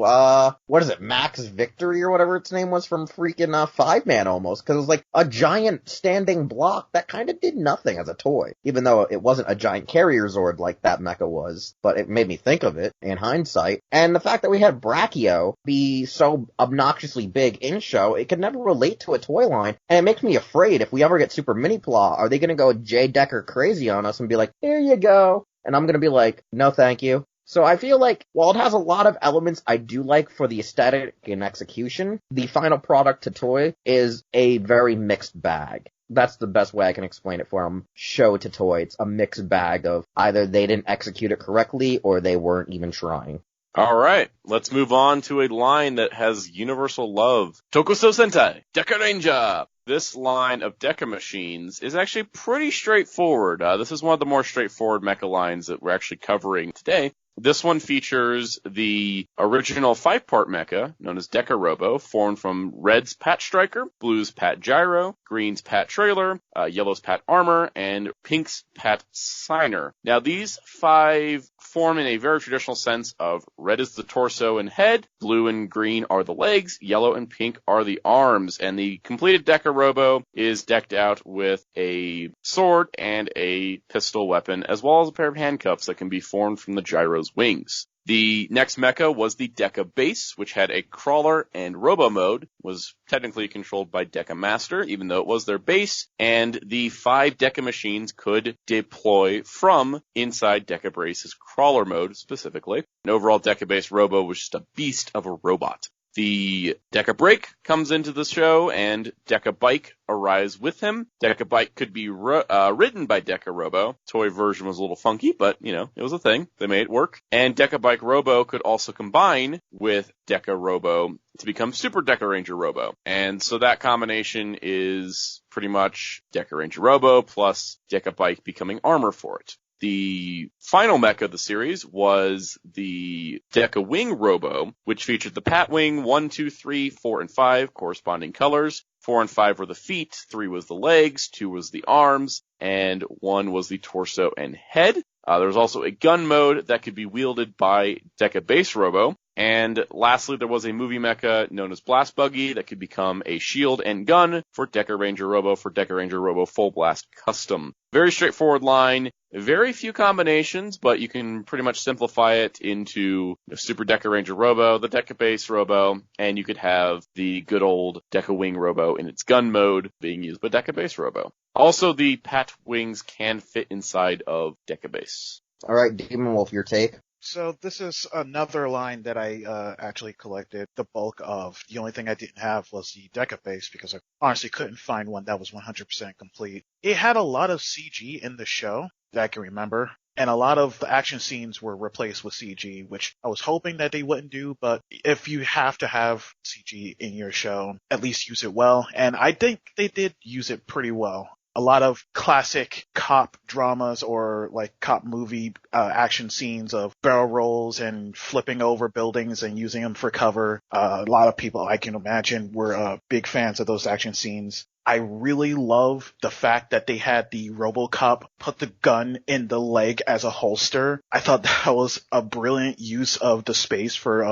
what is it, Max Victory or whatever its name was from freaking, 5-Man almost, cause it was like a giant standing block that kind of did nothing as a toy, even though it wasn't a giant carrier Zord like that mecha was, but it made me think of it in hindsight. And the fact that we had Brachio be so obnoxiously big in show, it could never relate to a toy line, and it makes me afraid if we ever get Super Mini Plot, are they gonna go J. Decker crazy on us and be like, here you go? And I'm gonna be like, no thank you. So I feel like, while it has a lot of elements I do like for the aesthetic and execution, the final product to toy is a very mixed bag. That's the best way I can explain it from show to toy. It's a mixed bag of either they didn't execute it correctly or they weren't even trying. All right, let's move on to a line that has universal love. Tokusatsu Sentai, Gokaiger. This line of Deca machines is actually pretty straightforward. This is one of the more straightforward mecha lines that we're actually covering today. This one features the original 5-part mecha, known as Deca Robo, formed from Red's Pat Striker, Blue's Pat Gyro, Green's Pat Trailer, Yellow's Pat Armor, and Pink's Pat Signer. Now, these 5 form in a very traditional sense of red is the torso and head, blue and green are the legs, yellow and pink are the arms, and the completed Deca Robo is decked out with a sword and a pistol weapon, as well as a pair of handcuffs that can be formed from the gyro's wings. The next mecha was the Deca Base, which had a crawler and robo mode, was technically controlled by Deca Master, even though it was their base, and the 5 Deca machines could deploy from inside Deca Base's crawler mode specifically. An overall Deca Base robo was just a beast of a robot. The Deca Brake comes into the show, and Deca Bike arrives with him. Deca Bike could be ridden by Deca Robo. Toy version was a little funky, but, you know, it was a thing. They made it work. And Deca Bike Robo could also combine with Deca Robo to become Super Deca Ranger Robo. And so that combination is pretty much Deca Ranger Robo plus Deca Bike becoming armor for it. The final mecha of the series was the Deca Wing Robo, which featured the Pat Wing 1, 2, 3, 4, and 5 corresponding colors. 4 and 5 were the feet, 3 was the legs, 2 was the arms, and 1 was the torso and head. There was also a gun mode that could be wielded by Deca Base Robo. And lastly, there was a movie mecha known as Blast Buggy that could become a shield and gun for Deca Ranger Robo Full Blast Custom. Very straightforward line, very few combinations, but you can pretty much simplify it into Super Deca Ranger Robo, the Deca Base Robo, and you could have the good old Deca Wing Robo in its gun mode being used by Deca Base Robo. Also, the Pat Wings can fit inside of Deca Base. Alright, Demonwolf, your take? So this is another line that I actually collected the bulk of. The only thing I didn't have was the Deca Base because I honestly couldn't find one that was 100% complete. It had a lot of CG in the show that I can remember, and a lot of the action scenes were replaced with CG, which I was hoping that they wouldn't do, but if you have to have CG in your show, at least use it well, and I think they did use it pretty well. A lot of classic cop dramas or like cop movie action scenes of barrel rolls and flipping over buildings and using them for cover. A lot of people I can imagine were big fans of those action scenes. I really love the fact that they had the RoboCop put the gun in the leg as a holster. I thought that was a brilliant use of the space for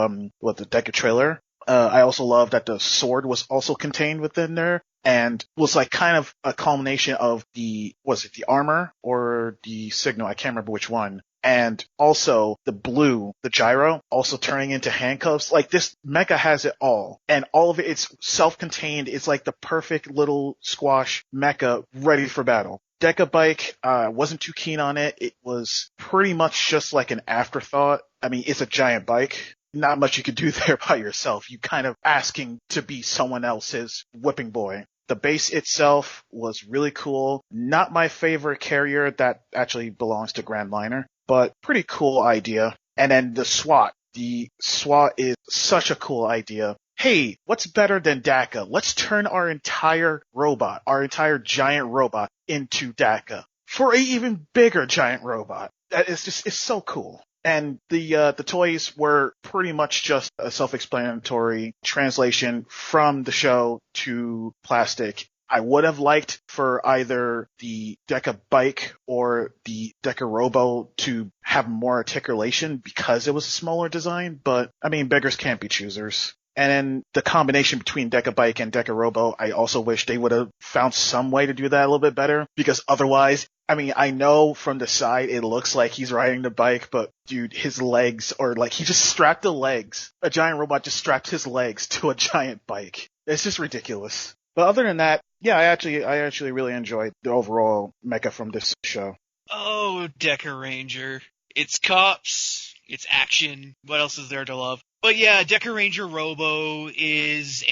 the Deca trailer. I also love that the sword was also contained within there. and was like kind of a culmination of the armor or the signal? I can't remember which one. And also the blue, the gyro, also turning into handcuffs. Like this mecha has it all. And all of it, it's self-contained. It's like the perfect little squash mecha ready for battle. Deca Bike, wasn't too keen on it. It was pretty much just like an afterthought. I mean, it's a giant bike. Not much you could do there by yourself. You kind of asking to be someone else's whipping boy. The base itself was really cool. Not my favorite carrier. That actually belongs to Grand Liner, but pretty cool idea. And then the SWAT. The SWAT is such a cool idea. Hey, what's better than DACA? Let's turn our entire giant robot into DACA for an even bigger giant robot. That is just, it's so cool. And the toys were pretty much just a self-explanatory translation from the show to plastic. I would have liked for either the Deca Bike or the Deca Robo to have more articulation because it was a smaller design, but I mean, beggars can't be choosers. And then the combination between Deca Bike and Deca Robo, I also wish they would have found some way to do that a little bit better, because otherwise, I mean, I know from the side it looks like he's riding the bike, but dude, his legs are like, he just strapped the legs. A giant robot just strapped his legs to a giant bike. It's just ridiculous. But other than that, yeah, I actually really enjoyed the overall mecha from this show. Oh, Gaoranger. It's cops, it's action. What else is there to love? But yeah, Gaoranger Robo is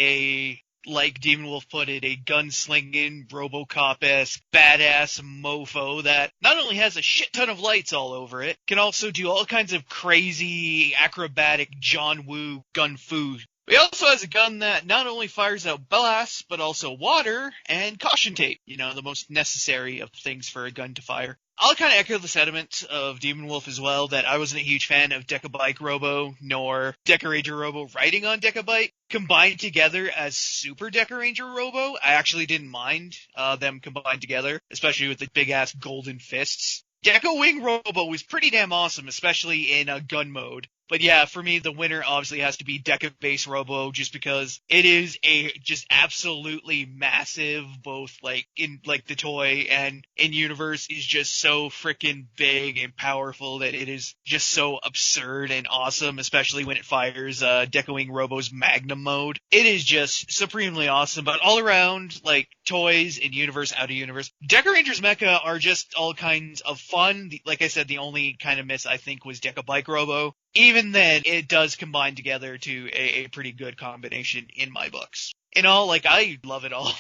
like Demonwolf put it, a gunslinging, Robocop-esque, badass mofo that not only has a shit ton of lights all over it, can also do all kinds of crazy, acrobatic John Woo gun fu. He also has a gun that not only fires out blasts, but also water and caution tape. You know, the most necessary of things for a gun to fire. I'll kind of echo the sentiment of Demonwolf as well, that I wasn't a huge fan of Deca Bike Robo, nor Gaoranger Robo riding on Deca Bike. Combined together as Super Gaoranger Robo, I actually didn't mind them combined together, especially with the big-ass golden fists. Deca Wing Robo was pretty damn awesome, especially in gun mode. But yeah, for me, the winner obviously has to be Deca Base Robo, just because it is a just absolutely massive, both like in like the toy and in universe, is just so freaking big and powerful that it is just so absurd and awesome, especially when it fires Deca Wing Robo's Magnum mode. It is just supremely awesome, but all around, like toys in universe, out of universe, Gaoranger's mecha are just all kinds of fun. Like I said, the only kind of miss I think was Deca Bike Robo. Even then, it does combine together to a pretty good combination in my books. In all, like, I love it all.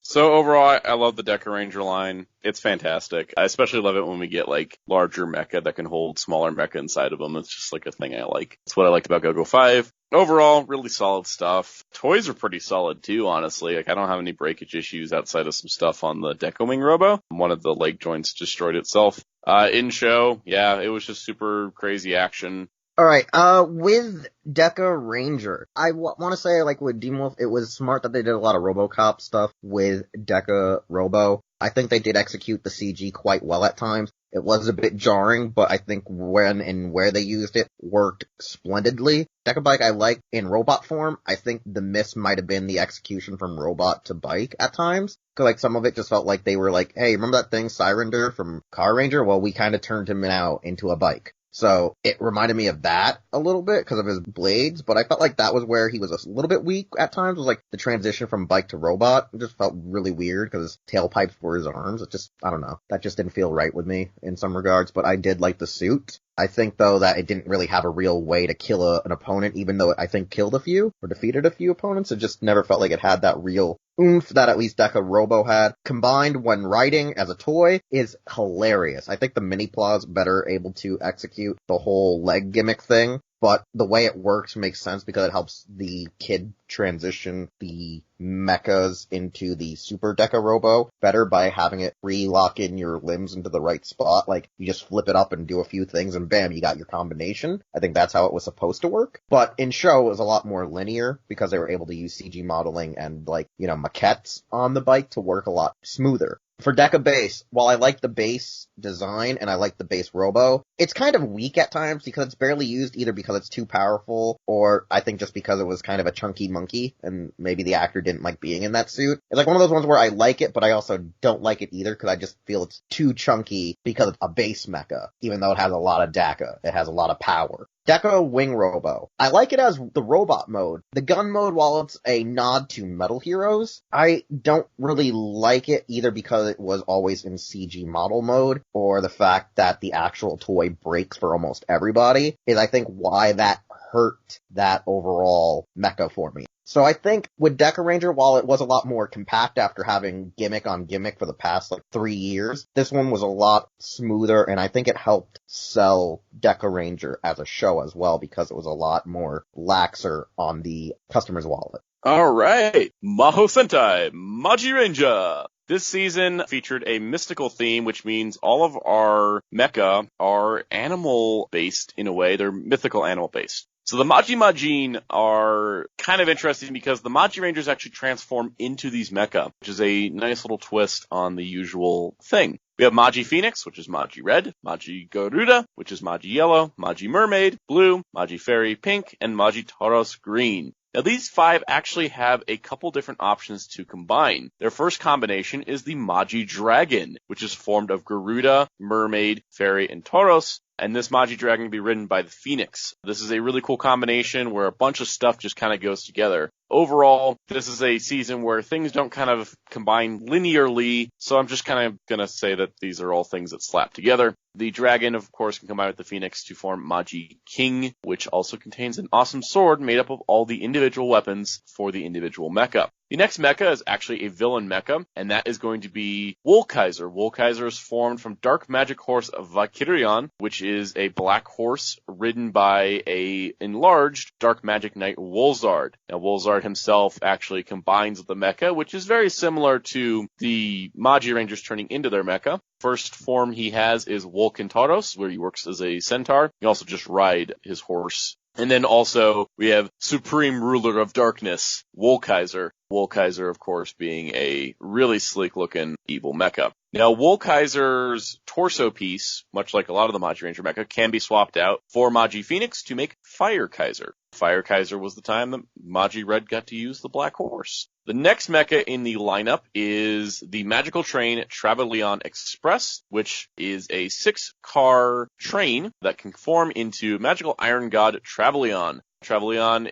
So overall, I love the Gaoranger line. It's fantastic. I especially love it when we get like larger mecha that can hold smaller mecha inside of them. It's just like a thing I like. It's what I liked about Go-Go 5. Overall, really solid stuff. Toys are pretty solid too, honestly. Like, I don't have any breakage issues outside of some stuff on the Deca Wing Robo. One of the leg joints destroyed itself. In show, yeah, it was just super crazy action. Alright, with Gaoranger, I want to say, like, with Demonwolf, it was smart that they did a lot of RoboCop stuff with Deca Robo. I think they did execute the CG quite well at times. It was a bit jarring, but I think when and where they used it worked splendidly. Deca Bike I like in robot form. I think the miss might have been the execution from robot to bike at times. Cause like some of it just felt like they were like, hey, remember that thing Sirender from Car Ranger? Well, we kind of turned him now into a bike. So it reminded me of that a little bit because of his blades, but I felt like that was where he was a little bit weak at times, was like the transition from bike to robot. It just felt really weird because his tailpipes were his arms. It just, I don't know. That just didn't feel right with me in some regards, but I did like the suit. I think, though, that it didn't really have a real way to kill an opponent, even though it, I think, killed a few, or defeated a few opponents. It just never felt like it had that real oomph that at least Deca Robo had. Combined when riding as a toy is hilarious. I think the mini-pla is better able to execute the whole leg gimmick thing, but the way it works makes sense because it helps the kid transition the mechas into the Super Deca Robo better by having it re-lock in your limbs into the right spot. Like, you just flip it up and do a few things and bam, you got your combination. I think that's how it was supposed to work. But in show, it was a lot more linear because they were able to use CG modeling and, like, you know, maquettes on the bike to work a lot smoother. For Deca Base, while I like the base design and I like the base Robo, it's kind of weak at times because it's barely used, either because it's too powerful or I think just because it was kind of a chunky monkey and maybe the actor didn't like being in that suit. It's like one of those ones where I like it, but I also don't like it either because I just feel it's too chunky because it's a base mecha, even though it has a lot of Deca. It has a lot of power. Deca Wing Robo. I like it as the robot mode. The gun mode, while it's a nod to Metal Heroes, I don't really like it either because it was always in CG model mode or the fact that the actual toy breaks for almost everybody is I think why that hurt that overall mecha for me. So I think with Gaoranger, while it was a lot more compact after having gimmick on gimmick for the past 3 years, this one was a lot smoother, and I think it helped sell Gaoranger as a show as well because it was a lot more laxer on the customer's wallet. Alright, Maho Sentai, Maji Ranger. This season featured a mystical theme, which means all of our mecha are animal-based in a way. They're mythical animal-based. So the Maji Majin are kind of interesting because the Maji Rangers actually transform into these mecha, which is a nice little twist on the usual thing. We have Maji Phoenix, which is Maji Red, Maji Garuda, which is Maji Yellow, Maji Mermaid, Blue, Maji Fairy, Pink, and Maji Tauros, Green. Now these 5 actually have a couple different options to combine. Their first combination is the Maji Dragon, which is formed of Garuda, Mermaid, Fairy, and Tauros. And this Maji Dragon can be ridden by the Phoenix. This is a really cool combination where a bunch of stuff just kind of goes together. Overall, this is a season where things don't kind of combine linearly, so I'm just kind of going to say that these are all things that slap together. The dragon, of course, can combine with the Phoenix to form Maji King, which also contains an awesome sword made up of all the individual weapons for the individual mecha. The next mecha is actually a villain mecha, and that is going to be Gokaiger. Gokaiger is formed from Dark Magic Horse Valkyrion, which is a black horse ridden by a enlarged Dark Magic Knight Wolzard. Now, Wolzard himself actually combines with the mecha, which is very similar to the Maji Rangers turning into their mecha. First form he has is Wolkentauros, where he works as a centaur. You can also just ride his horse. And then also we have Supreme Ruler of Darkness, Gokaiger. Gokaiger, of course, being a really sleek-looking evil mecha. Now, Gokaiger's torso piece, much like a lot of the Maji Ranger mecha, can be swapped out for Maji Phoenix to make Fire Kaiser. Fire Kaiser was the time that Maji Red got to use the black horse. The next mecha in the lineup is the magical train Traveleon Express, which is a 6-car train that can form into magical iron god Traveleon. Traveleon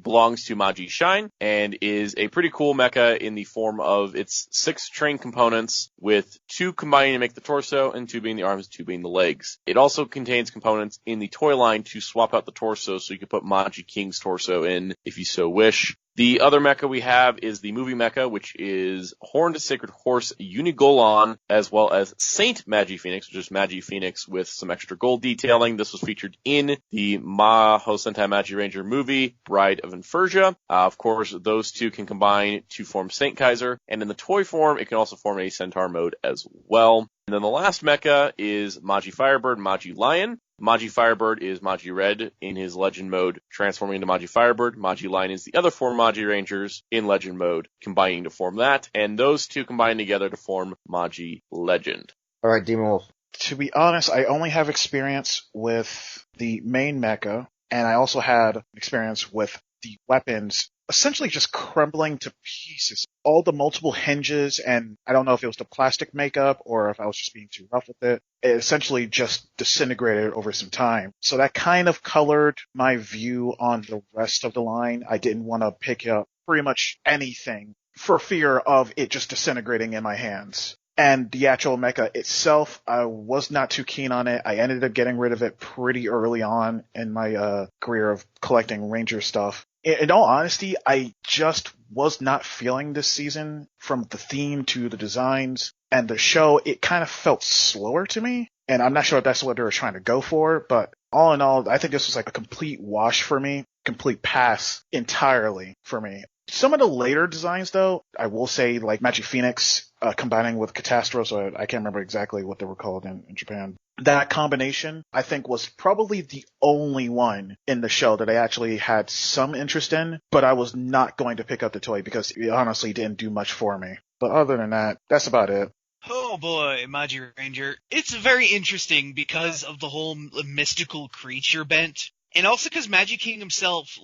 belongs to Maji Shine and is a pretty cool mecha in the form of its 6 train components, with 2 combining to make the torso and 2 being the arms, 2 being the legs. It also contains components in the toy line to swap out the torso, so you can put Maji King's torso in if you so wish. The other mecha we have is the movie mecha, which is Horned Sacred Horse Unigolon, as well as Saint Maji Phoenix, which is Maji Phoenix with some extra gold detailing. This was featured in the Maho Sentai Maji Ranger movie, Bride of Inferja. Of course, those 2 can combine to form Saint Kaiser, and in the toy form, it can also form a centaur mode as well. And then the last mecha is Maji Firebird, Maji Lion. Maji Firebird is Maji Red in his Legend mode, transforming into Maji Firebird. Maji Lion is the other 4 Maji Rangers in Legend mode, combining to form that, and those 2 combine together to form Maji Legend. Alright, Demonwolf. To be honest, I only have experience with the main mecha, and I also had experience with the weapons essentially just crumbling to pieces. All the multiple hinges, and I don't know if it was the plastic makeup or if I was just being too rough with it, it essentially just disintegrated over some time. So that kind of colored my view on the rest of the line. I didn't want to pick up pretty much anything for fear of it just disintegrating in my hands. And the actual mecha itself, I was not too keen on it. I ended up getting rid of it pretty early on in my career of collecting Ranger stuff. In all honesty, I just was not feeling this season, from the theme to the designs and the show. It kind of felt slower to me, and I'm not sure if that's what they were trying to go for, but all in all, I think this was like a complete wash for me, complete pass entirely for me. Some of the later designs, though, I will say, like Maji Phoenix combining with Catastrophe, so I can't remember exactly what they were called in Japan. That combination, I think, was probably the only one in the show that I actually had some interest in, but I was not going to pick up the toy because it honestly didn't do much for me. But other than that, that's about it. Oh boy, Gaoranger. It's very interesting because of the whole mystical creature bent. And also because Magic King himself,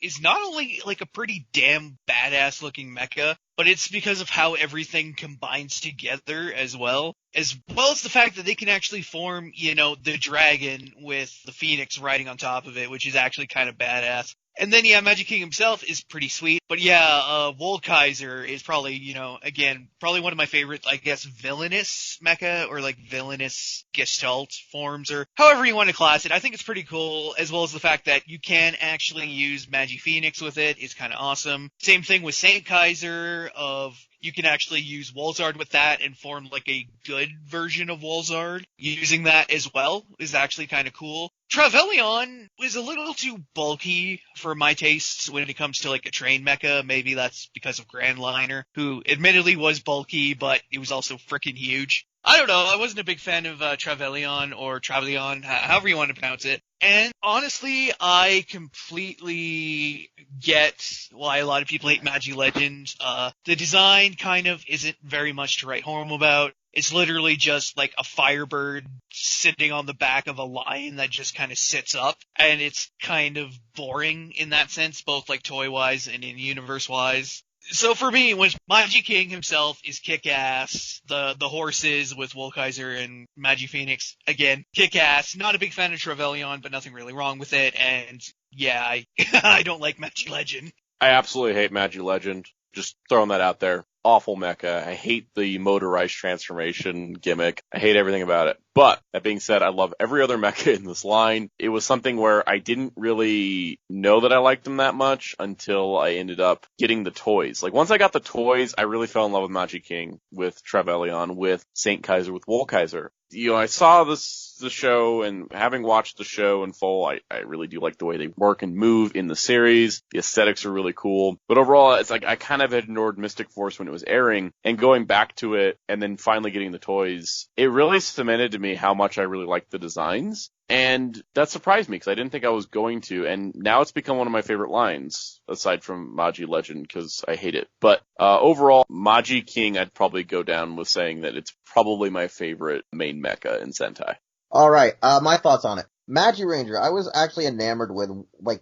is not only, a pretty damn badass looking mecha, but it's because of how everything combines together as well as the fact that they can actually form, the dragon with the phoenix riding on top of it, which is actually kind of badass. And then, Magic King himself is pretty sweet. But Gokaiger is probably, again, probably one of my favorite, I guess, villainous mecha or, villainous gestalt forms or however you want to class it. I think it's pretty cool, as well as the fact that you can actually use Magi Phoenix with it is kind of awesome. Same thing with Saint Kaiser you can actually use Wolzard with that and form a good version of Wolzard. Using that as well is actually kind of cool. Trevelyan is a little too bulky for my tastes when it comes to a train mecha. Maybe that's because of Grandliner, who admittedly was bulky, but it was also freaking huge. I don't know, I wasn't a big fan of Trevelyan or Trevelyan, however you want to pronounce it. And honestly, I completely get why a lot of people hate Magi Legend. The design kind of isn't very much to write home about. It's literally just a firebird sitting on the back of a lion that just kind of sits up. And it's kind of boring in that sense, both toy-wise and in universe-wise. So for me, when Magi King himself is kick-ass, the horses with Gokaiger and Magi Phoenix, again, kick-ass. Not a big fan of Trevelyan, but nothing really wrong with it. And yeah, I don't like Magi Legend. I absolutely hate Magi Legend. Just throwing that out there. Awful mecha. I hate the motorized transformation gimmick. I hate everything about it. But that being said, I love every other mecha in this line. It was something where I didn't really know that I liked them that much until I ended up getting the toys. Once I got the toys, I really fell in love with Magi King, with Trevelyan, with Saint Kaiser, with Gokaiger. I saw the show, and having watched the show in full, I really do like the way they work and move in the series. The aesthetics are really cool. But overall, it's I kind of had ignored Mystic Force when it was airing, and going back to it, and then finally getting the toys, it really cemented to me how much I really liked the designs. And that surprised me, because I didn't think I was going to, and now it's become one of my favorite lines, aside from Magi Legend, because I hate it. But overall, Magi King, I'd probably go down with saying that it's probably my favorite main mecha in Sentai. Alright, my thoughts on it. Gaoranger, I was actually enamored with,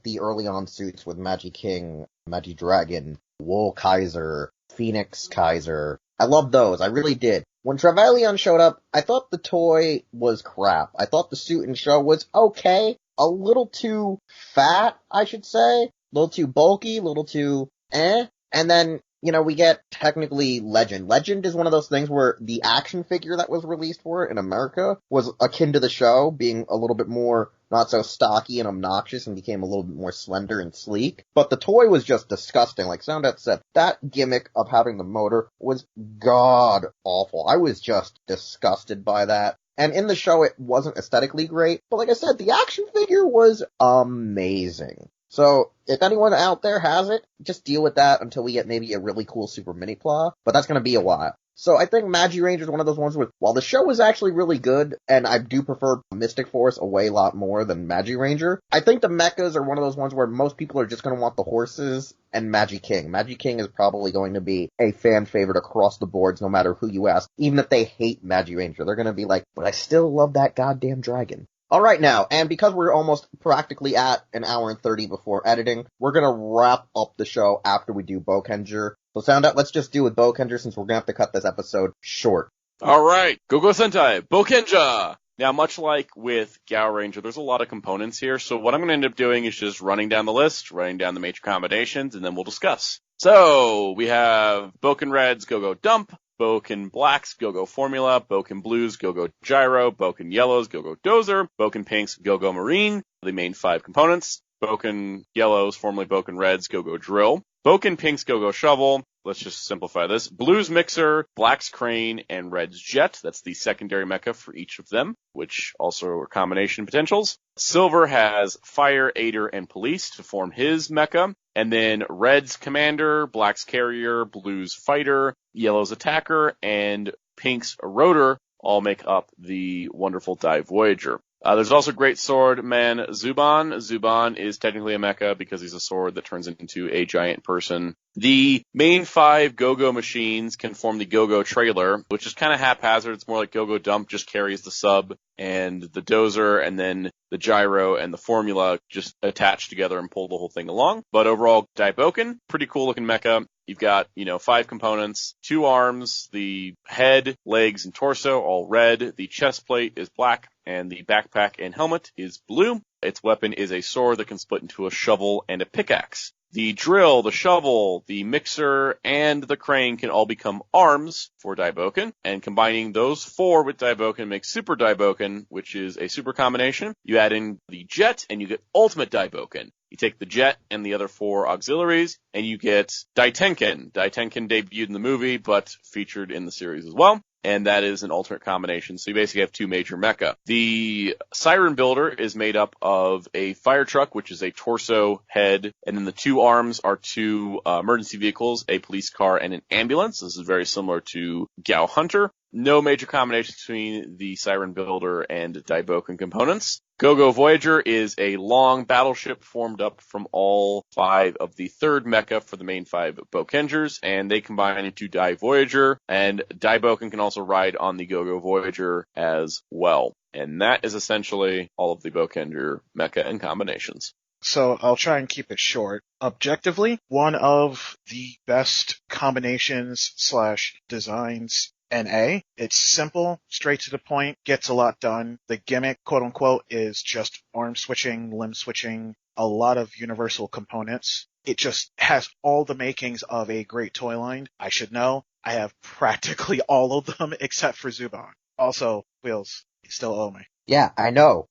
the early on suits with Magi King, Magi Dragon, Gokaiger, Phoenix Kaiser. I loved those, I really did. When Trevelyan showed up, I thought the toy was crap. I thought the suit and show was okay. A little too fat, I should say. A little too bulky, a little too And then, we get technically Legend. Legend is one of those things where the action figure that was released for it in America was akin to the show, being a little bit more not so stocky and obnoxious and became a little bit more slender and sleek. But the toy was just disgusting. Like Soundat said, that gimmick of having the motor was god awful. I was just disgusted by that. And in the show, it wasn't aesthetically great. But like I said, the action figure was amazing. So, if anyone out there has it, just deal with that until we get maybe a really cool Super Mini-Claw. But that's gonna be a while. So I think Gaoranger is one of those ones where, while the show was actually really good, and I do prefer Mystic Force a way lot more than Gaoranger, I think the mechas are one of those ones where most people are just going to want the horses and Magi King. Magi King is probably going to be a fan favorite across the boards no matter who you ask. Even if they hate Gaoranger, they're going to be like, but I still love that goddamn dragon. Alright now, and because we're almost practically at an hour and 30 before editing, we're gonna wrap up the show after we do Boukenger. So Soundat, let's just do with Boukenger since we're gonna have to cut this episode short. Alright, Go Sentai, Boukenger! Now, much like with Gaoranger, there's a lot of components here, so what I'm gonna end up doing is just running down the list, writing down the major combinations, and then we'll discuss. So, we have Bouken Red's Go Dump, Bouken Black's Go Formula, Bouken Blue's Go Gyro, Bouken Yellow's Go Dozer, Bouken Pink's Go Marine, the main 5 components, Bouken Yellow's, formerly Bouken Red's Go Drill, Bouken Pink's Go Shovel, let's just simplify this, Blue's Mixer, Black's Crane, and Red's Jet, that's the secondary mecha for each of them, which also are combination potentials. Silver has Fire, Aider, and Police to form his mecha. And then Red's Commander, Black's Carrier, Blue's Fighter, Yellow's Attacker, and Pink's Rotor all make up the wonderful Dive Voyager. There's also Great Sword Man Zuban. Zuban is technically a mecha because he's a sword that turns into a giant person. The main 5 Go-Go machines can form the Go-Go trailer, which is kind of haphazard. It's more like Go-Go Dump just carries the sub and the dozer, and then the gyro and the formula just attach together and pull the whole thing along. But overall, Daiboken, pretty cool looking mecha. You've got, 5 components, 2 arms, the head, legs, and torso, all red. The chest plate is black, and the backpack and helmet is blue. Its weapon is a sword that can split into a shovel and a pickaxe. The drill, the shovel, the mixer, and the crane can all become arms for Daiboken, and combining those 4 with Daiboken makes Super Daiboken, which is a super combination. You add in the jet, and you get Ultimate Daiboken. You take the jet and the other 4 auxiliaries, and you get Daitenken. Daitenken debuted in the movie, but featured in the series as well. And that is an alternate combination. So you basically have 2 major mecha. The Siren Builder is made up of a fire truck, which is a torso, head, and then the 2 arms are 2 emergency vehicles, a police car and an ambulance. This is very similar to Gao Hunter. No major combinations between the Siren Builder and Daiboken components. Go-Go Voyager is a long battleship formed up from all 5 of the 3rd mecha for the main 5 Boukengers, and they combine into Dai Voyager, and Daiboken can also ride on the Go-Go Voyager as well. And that is essentially all of the Boukenger mecha and combinations. So I'll try and keep it short. Objectively, one of the best combinations / designs NA. It's simple, straight to the point, gets a lot done. The gimmick, quote unquote, is just arm switching, limb switching, a lot of universal components. It just has all the makings of a great toy line. I should know. I have practically all of them except for Zuban. Also, Wheels, you still owe me. Yeah, I know.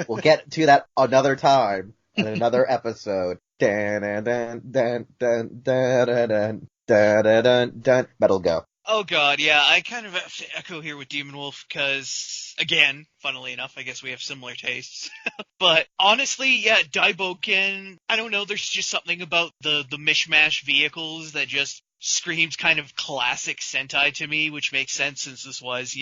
We'll get to that another time in another episode. Metal Go. Oh god, yeah, I kind of have to echo here with Demonwolf because, again, funnily enough, I guess we have similar tastes. But honestly, yeah, Daiboken, I don't know, there's just something about the mishmash vehicles that just screams kind of classic Sentai to me, which makes sense since this was,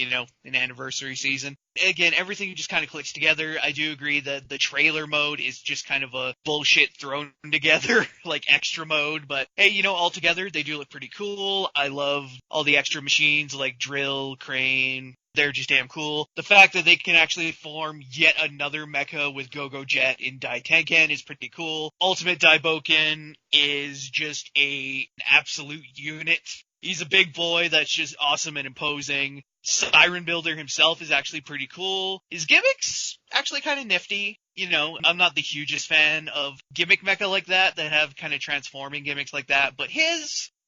an anniversary season. Again, everything just kind of clicks together. I do agree that the trailer mode is just kind of a bullshit thrown together, like extra mode, but hey, altogether, they do look pretty cool. I love all the extra machines like drill, crane. They're just damn cool. The fact that they can actually form yet another mecha with Go-Go Jet in Daitenken is pretty cool. Ultimate Daiboken is just an absolute unit. He's a big boy that's just awesome and imposing. Siren Builder himself is actually pretty cool. His gimmick's actually kind of nifty. I'm not the hugest fan of gimmick mecha like that have kind of transforming gimmicks like that, but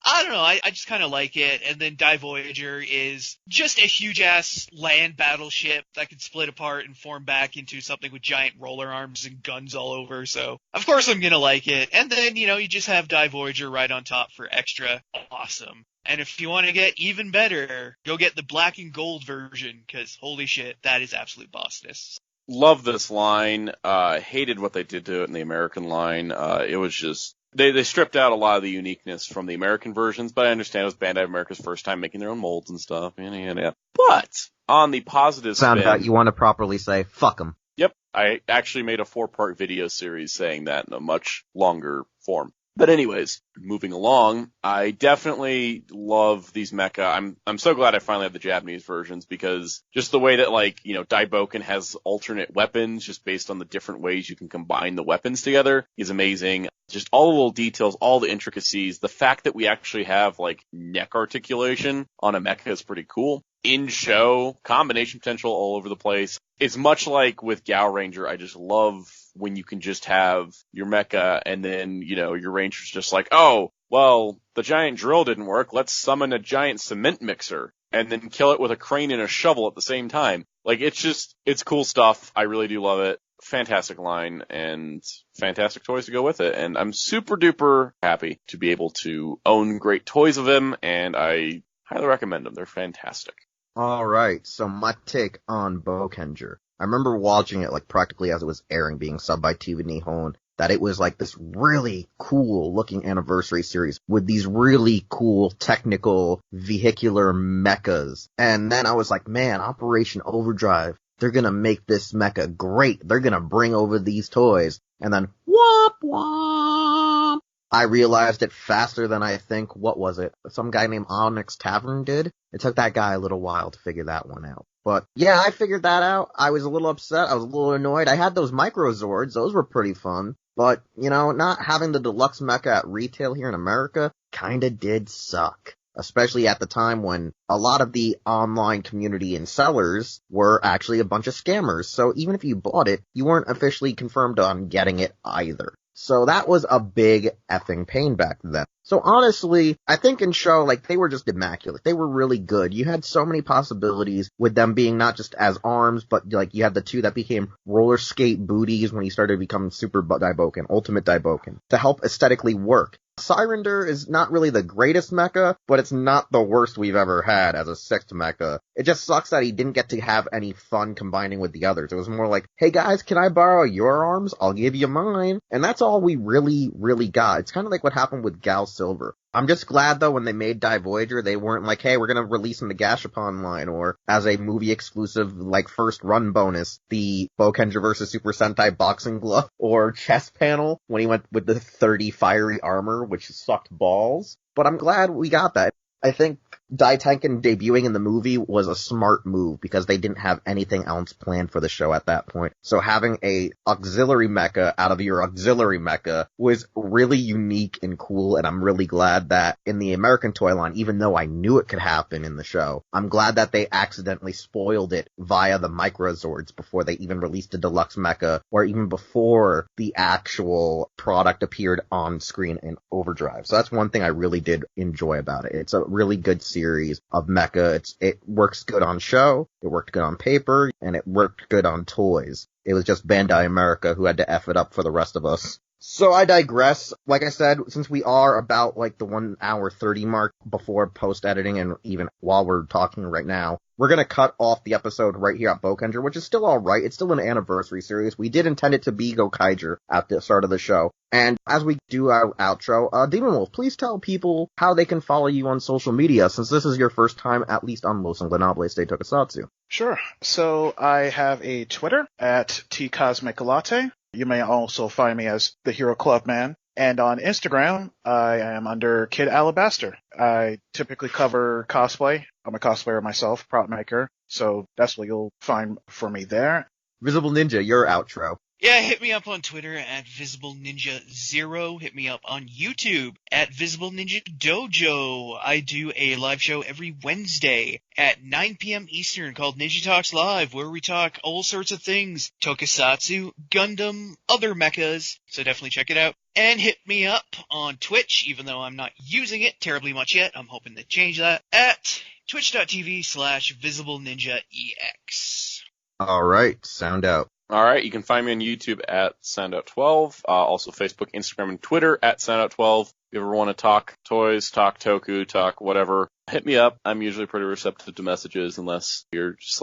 I don't know, I just kind of like it. And then Dai Voyager is just a huge-ass land battleship that can split apart and form back into something with giant roller arms and guns all over. So, of course I'm going to like it. And then, you just have Dai Voyager right on top for extra awesome. And if you want to get even better, go get the black and gold version, because holy shit, that is absolute bossness. Love this line. Hated what they did to it in the American line. It was just... They stripped out a lot of the uniqueness from the American versions, but I understand it was Bandai America's first time making their own molds and stuff. Yeah. But on the positive Sound spin, out, you want to properly say, fuck them. Yep, I actually made a 4-part video series saying that in a much longer form. But anyways, moving along, I definitely love these mecha. I'm so glad I finally have the Japanese versions, because just the way that, Daiboken has alternate weapons just based on the different ways you can combine the weapons together is amazing. Just all the little details, all the intricacies, the fact that we actually have, neck articulation on a mecha is pretty cool. In-show, combination potential all over the place. It's much like with Gaoranger. I just love when you can just have your mecha and then, your ranger's just like, oh, well, the giant drill didn't work. Let's summon a giant cement mixer and then kill it with a crane and a shovel at the same time. It's cool stuff. I really do love it. Fantastic line and fantastic toys to go with it. And I'm super duper happy to be able to own great toys of him, and I highly recommend them. They're fantastic. All right, so my take on Boukenger. I remember watching it practically as it was airing, being subbed by TV Nihon, that it was this really cool looking anniversary series with these really cool technical vehicular mechas. And then I was like, man, Operation Overdrive they're gonna make this mecha great. They're gonna bring over these toys. And then, womp womp! I realized it faster than I think, what was it? Some guy named Onyx Tavern did? It took that guy a little while to figure that one out. But yeah, I figured that out. I was a little upset. I was a little annoyed. I had those Microzords. Those were pretty fun. But, not having the deluxe mecha at retail here in America kinda did suck. Especially at the time when a lot of the online community and sellers were actually a bunch of scammers. So even if you bought it, you weren't officially confirmed on getting it either. So that was a big effing pain back then. So honestly, I think in show, they were just immaculate. They were really good. You had so many possibilities with them being not just as arms, but you had the two that became roller skate booties when he started becoming Super Daiboken, Ultimate Daiboken, to help aesthetically work. Sirender is not really the greatest mecha, but it's not the worst we've ever had as a sixth mecha. It just sucks that he didn't get to have any fun combining with the others. It was more like, hey guys, can I borrow your arms? I'll give you mine. And that's all we really, really got. It's kind of like what happened with Gal Silver. I'm just glad, though, when they made Dai Voyager, they weren't like, hey, we're gonna release him the Gashapon line, or as a movie-exclusive, first run bonus, the Boukenger vs. Super Sentai boxing glove, or chest panel, when he went with the 30 fiery armor, which sucked balls. But I'm glad we got that. I think Dai Tenken debuting in the movie was a smart move because they didn't have anything else planned for the show at that point. So having a auxiliary mecha out of your auxiliary mecha was really unique and cool, and I'm really glad that in the American toy line, even though I knew it could happen in the show, I'm glad that they accidentally spoiled it via the Microzords before they even released the deluxe mecha, or even before the actual product appeared on screen in Overdrive. So that's one thing I really did enjoy about it. It's a really good series of mecha. It works good on show, it worked good on paper, and it worked good on toys. It was just Bandai America who had to F it up for the rest of us. So I digress. Like I said, since we are about the 1 hour 30 mark before post-editing, and even while we're talking right now, we're gonna cut off the episode right here at Boukenger, which is still alright. It's still an anniversary series. We did intend it to be Gokaiger at the start of the show. And as we do our outro, Demonwolf, please tell people how they can follow you on social media, since this is your first time, at least on Los Ingobernables de Tokusatsu. Sure. So I have a Twitter at T-CosmicLatte. You may also find me as the Hero Club Man. And on Instagram, I am under Kid Alabaster. I typically cover cosplay. I'm a cosplayer myself, prop maker. So that's what you'll find for me there. Visible Ninja, your outro. Yeah, hit me up on Twitter at VisibleNinja0. Hit me up on YouTube at Visible Ninja Dojo. I do a live show every Wednesday at 9 p.m. Eastern called Ninja Talks Live, where we talk all sorts of things. Tokusatsu, Gundam, other mechas. So definitely check it out. And hit me up on Twitch, even though I'm not using it terribly much yet. I'm hoping to change that at twitch.tv/VisibleNinjaEX. Alright, sound out. Alright, you can find me on YouTube at SoundOut12, also Facebook, Instagram, and Twitter at SoundOut12. If you ever want to talk toys, talk toku, talk whatever, hit me up. I'm usually pretty receptive to messages, unless you're just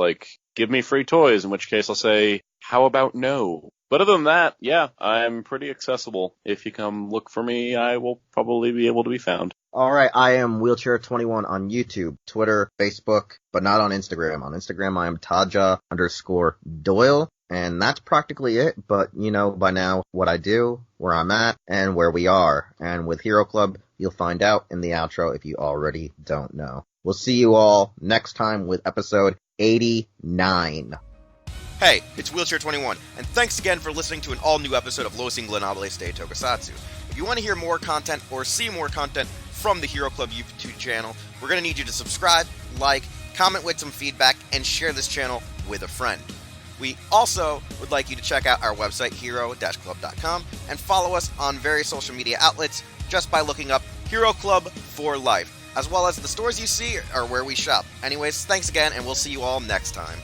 give me free toys, in which case I'll say, how about no? But other than that, yeah, I'm pretty accessible. If you come look for me, I will probably be able to be found. Alright, I am Wheelchair21 on YouTube, Twitter, Facebook, but not on Instagram. On Instagram, I am Taja_Doyle. And that's practically it, but you know by now what I do, where I'm at, and where we are. And with Hero Club, you'll find out in the outro if you already don't know. We'll see you all next time with episode 89. Hey, it's Wheelchair21, and thanks again for listening to an all-new episode of Los Ingobernables de Tokusatsu. If you want to hear more content or see more content from the Hero Club YouTube channel, we're going to need you to subscribe, like, comment with some feedback, and share this channel with a friend. We also would like you to check out our website, hero-club.com, and follow us on various social media outlets just by looking up Hero Club for Life, as well as the stores you see are where we shop. Anyways, thanks again, and we'll see you all next time.